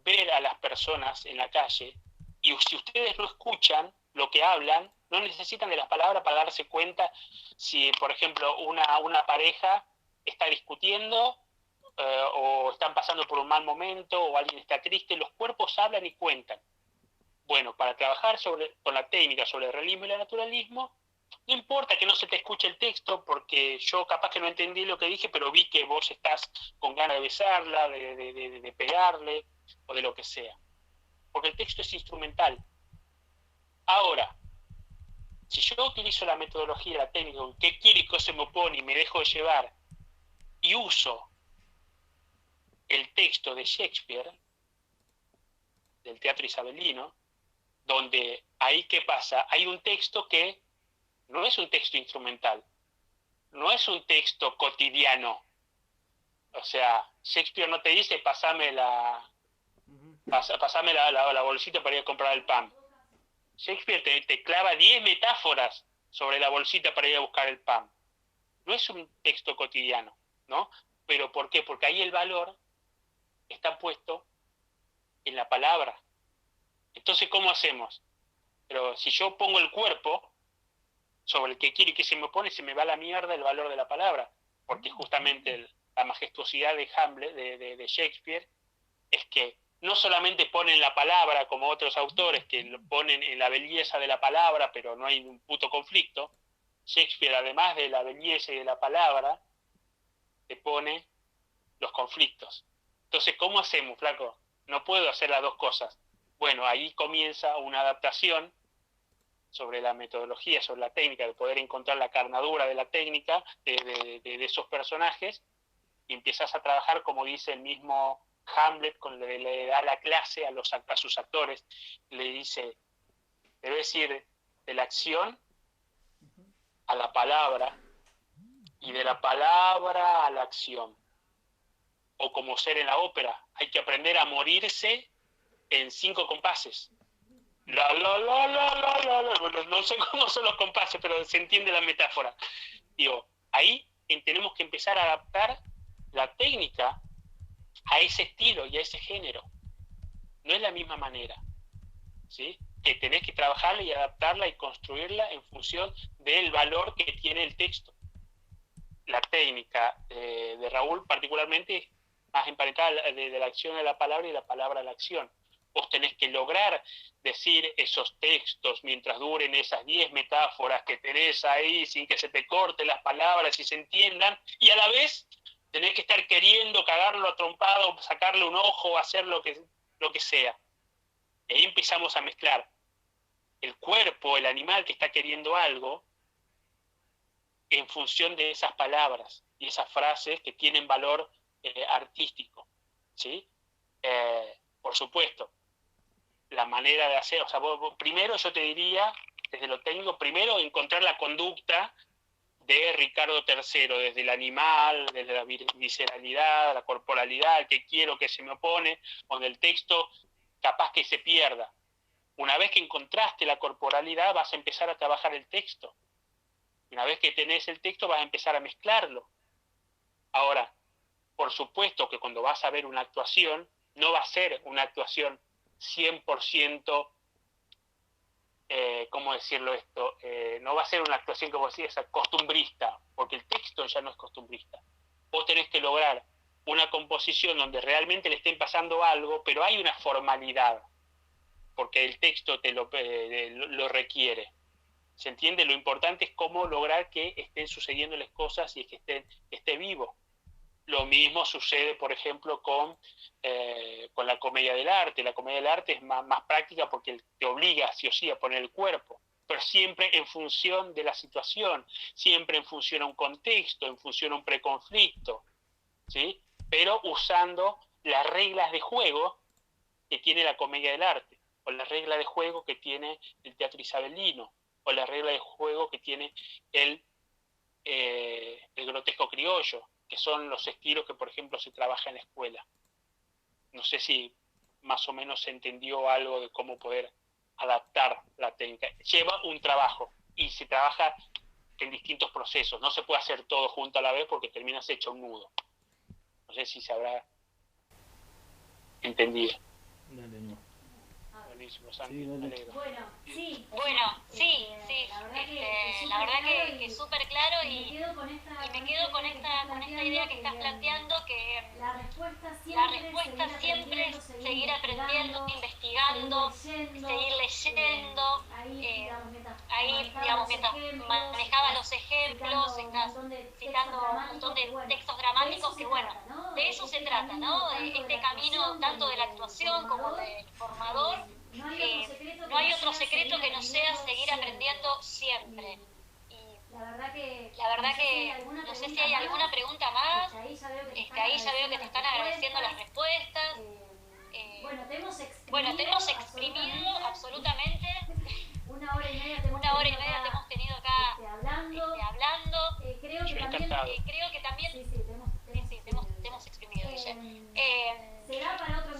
ver a las personas en la calle, y si ustedes no escuchan lo que hablan, no necesitan de las palabras para darse cuenta si, por ejemplo, una pareja está discutiendo o están pasando por un mal momento o alguien está triste. Los cuerpos hablan y cuentan. Bueno, para trabajar con la técnica sobre el realismo y el naturalismo, no importa que no se te escuche el texto, porque yo capaz que no entendí lo que dije, pero vi que vos estás con ganas de besarla, de pegarle, o de lo que sea. Porque el texto es instrumental. Ahora, si yo utilizo la metodología, la técnica, qué quiere y qué se me opone y me dejo de llevar, y uso el texto de Shakespeare, del teatro isabelino, donde ahí qué pasa, hay un texto que no es un texto instrumental, no es un texto cotidiano. O sea, Shakespeare no te dice pasame la bolsita para ir a comprar el pan. Shakespeare te clava 10 metáforas sobre la bolsita para ir a buscar el pan. No es un texto cotidiano, ¿no? ¿Pero por qué? Porque ahí el valor está puesto en la palabra. Entonces, ¿cómo hacemos? Pero si yo pongo el cuerpo sobre el que quiere y que se me opone, se me va a la mierda el valor de la palabra, porque justamente la majestuosidad de Hamlet, de Shakespeare, es que no solamente ponen la palabra como otros autores que lo ponen en la belleza de la palabra, pero no hay un puto conflicto. Shakespeare, además de la belleza y de la palabra, te pone los conflictos. Entonces, ¿cómo hacemos, flaco? No puedo hacer las dos cosas. Bueno, ahí comienza una adaptación sobre la metodología, sobre la técnica, de poder encontrar la carnadura de la técnica de esos personajes, y empiezas a trabajar, como dice el mismo Hamlet, cuando le da la clase a sus actores, le dice, debes ir de la acción a la palabra, y de la palabra a la acción. O como ser en la ópera, hay que aprender a morirse en 5 compases. La, la, la, la, la, la, la. Bueno, no sé cómo son los compases, pero se entiende la metáfora. Digo, ahí tenemos que empezar a adaptar la técnica a ese estilo y a ese género. No es la misma manera, ¿sí? Que tenés que trabajarla y adaptarla y construirla en función del valor que tiene el texto. La técnica de Raúl particularmente más emparentada de la acción a la palabra y la palabra a la acción. Vos tenés que lograr decir esos textos mientras duren esas 10 metáforas que tenés ahí, sin que se te corten las palabras y se entiendan, y a la vez tenés que estar queriendo cagarlo a trompado, sacarle un ojo, hacer lo que sea. Y ahí empezamos a mezclar el cuerpo, el animal que está queriendo algo, en función de esas palabras y esas frases que tienen valor artístico, ¿sí? Por supuesto, la manera de hacer, o sea, vos, primero yo te diría, desde lo técnico, primero encontrar la conducta de Ricardo III, desde el animal, desde la visceralidad, la corporalidad, el que quiero, que se me opone, donde el texto capaz que se pierda. Una vez que encontraste la corporalidad, vas a empezar a trabajar el texto. Una vez que tenés el texto, vas a empezar a mezclarlo. Ahora, por supuesto que cuando vas a ver una actuación, no va a ser una actuación 100%, ¿cómo decirlo esto? No va a ser una actuación, como decías, costumbrista, porque el texto ya no es costumbrista. Vos tenés que lograr una composición donde realmente le estén pasando algo, pero hay una formalidad, porque el texto te lo requiere. ¿Se entiende? Lo importante es cómo lograr que estén sucediendo las cosas y que esté vivo. Lo mismo sucede, por ejemplo, con la comedia del arte. La comedia del arte es más práctica porque te obliga, sí o sí, a poner el cuerpo, pero siempre en función de la situación, siempre en función a un contexto, en función a un preconflicto, ¿sí? Pero usando las reglas de juego que tiene la comedia del arte, o las reglas de juego que tiene el teatro isabelino, o la regla de juego que tiene el grotesco criollo, que son los estilos que, por ejemplo, se trabaja en la escuela. No sé si más o menos se entendió algo de cómo poder adaptar la técnica. Lleva un trabajo y se trabaja en distintos procesos. No se puede hacer todo junto a la vez porque terminas hecho un nudo. No sé si se habrá entendido. Dale, no. Buenísimo, Santi, Sí, me alegro. Bueno, sí. La verdad que súper claro y me quedo con esta idea que estás planteando, que la respuesta siempre es seguir aprendiendo, investigando, seguir leyendo. Ahí, digamos, mientras manejabas los ejemplos, estás citando un montón de textos dramáticos que, bueno, de eso se trata, ¿no? De este camino tanto de la actuación como del formador. No hay otro secreto que no sea seguir aprendiendo siempre. La verdad que no sé si hay alguna pregunta más. Ahí ya veo que te están agradeciendo las respuestas. Bueno, te hemos exprimido absolutamente. Una hora y media te hemos tenido acá hablando. Creo que también sí, te hemos exprimido, Guille. Será para otro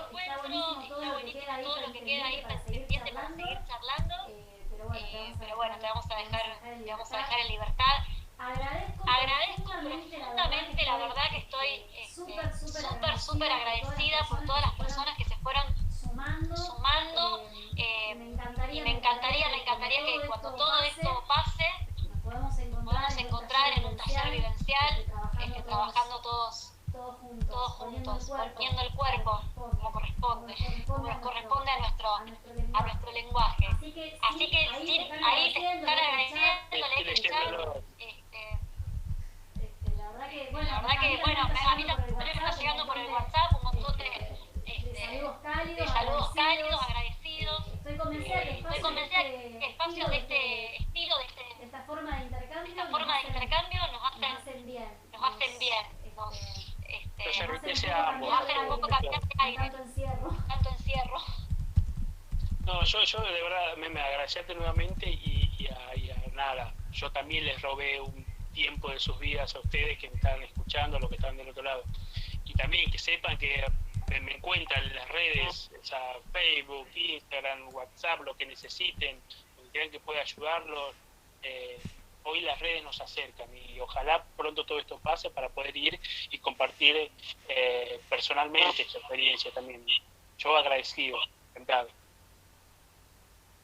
encuentro. Está buenísimo todo lo que queda ahí pendiente para seguir charlando. Pero bueno, te vamos a dejar en libertad. Agradezco profundamente, la verdad que estoy súper agradecida por todas las personas que se fueron sumando. Y me encantaría que cuando todo esto pase nos podamos encontrar en un taller vivencial, trabajando todos juntos, poniendo el cuerpo como corresponde a nuestro lenguaje. Así que sí, ahí te están agradeciendo, el chat. La verdad que, bueno, a mí también me está llegando por el WhatsApp un montón de saludos cálidos, agradecidos. Estoy convencida que espacios de este estilo, de esta forma de intercambio nos hacen bien. Se enriquece a ambos. Nos hacen un poco cambiar de aire. Tanto encierro. No, yo de verdad me agradecerte nuevamente y a nada. Yo también les robé un tiempo de sus vidas a ustedes que me están escuchando, los que están del otro lado. Y también que sepan que me encuentran en las redes, Facebook, Instagram, WhatsApp, lo que necesiten, lo que crean que pueda ayudarlos. Hoy las redes nos acercan y ojalá pronto todo esto pase para poder ir y compartir personalmente esta experiencia también. Yo agradecido, encantado.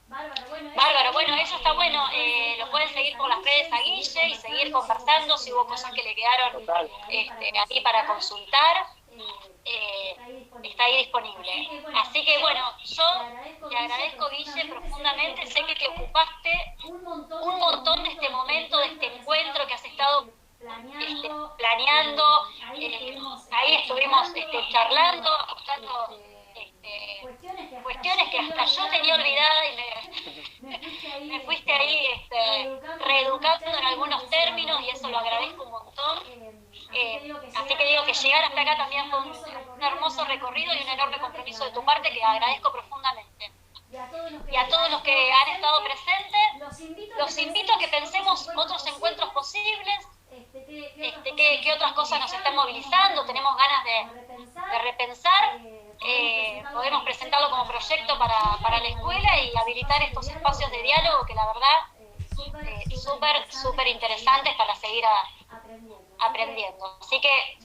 Bárbaro, bueno, eso está bueno. Lo pueden seguir por las redes a Guille y seguir conversando si hubo cosas que le quedaron aquí para consultar. Está ahí disponible. Así que bueno, yo te agradezco, Guille, profundamente. Sé que te ocupaste un montón de este momento, de este encuentro que has estado planeando. Ahí estuvimos charlando, ajustando cuestiones que hasta yo tenía olvidada y me fuiste ahí reeducando en algunos términos y eso lo agradezco un montón. Así que digo que llegar hasta acá también fue un hermoso recorrido y un enorme compromiso de tu parte que agradezco profundamente. Y a todos los que han estado presentes, los invito a que pensemos otros encuentros posibles, qué otras cosas nos están movilizando, tenemos ganas de repensar. podemos presentarlo como proyecto para la escuela y habilitar estos espacios de diálogo que la verdad súper interesantes para seguir aprendiendo. Así que,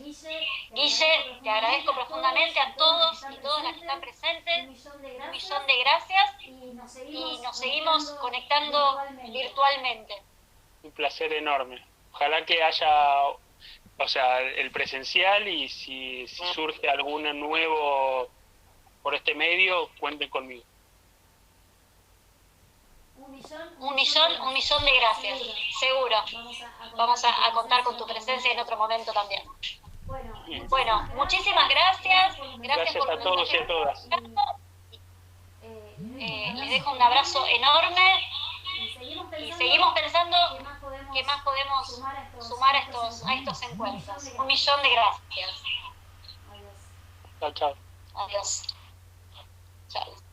Guille, te agradezco profundamente a todos y todas las que están presentes, un millón de gracias y nos seguimos conectando virtualmente. Un placer enorme. Ojalá que haya, o sea, el presencial, y si surge algún nuevo por este medio, cuenten conmigo. Un millón de gracias, seguro. Vamos a contar con tu presencia en otro momento también. Bueno, muchísimas gracias. Gracias a todos y a todas. Les dejo un abrazo enorme y seguimos pensando qué más podemos sumar a estos encuentros. Un millón de gracias. Chao, chao. Adiós. Chao.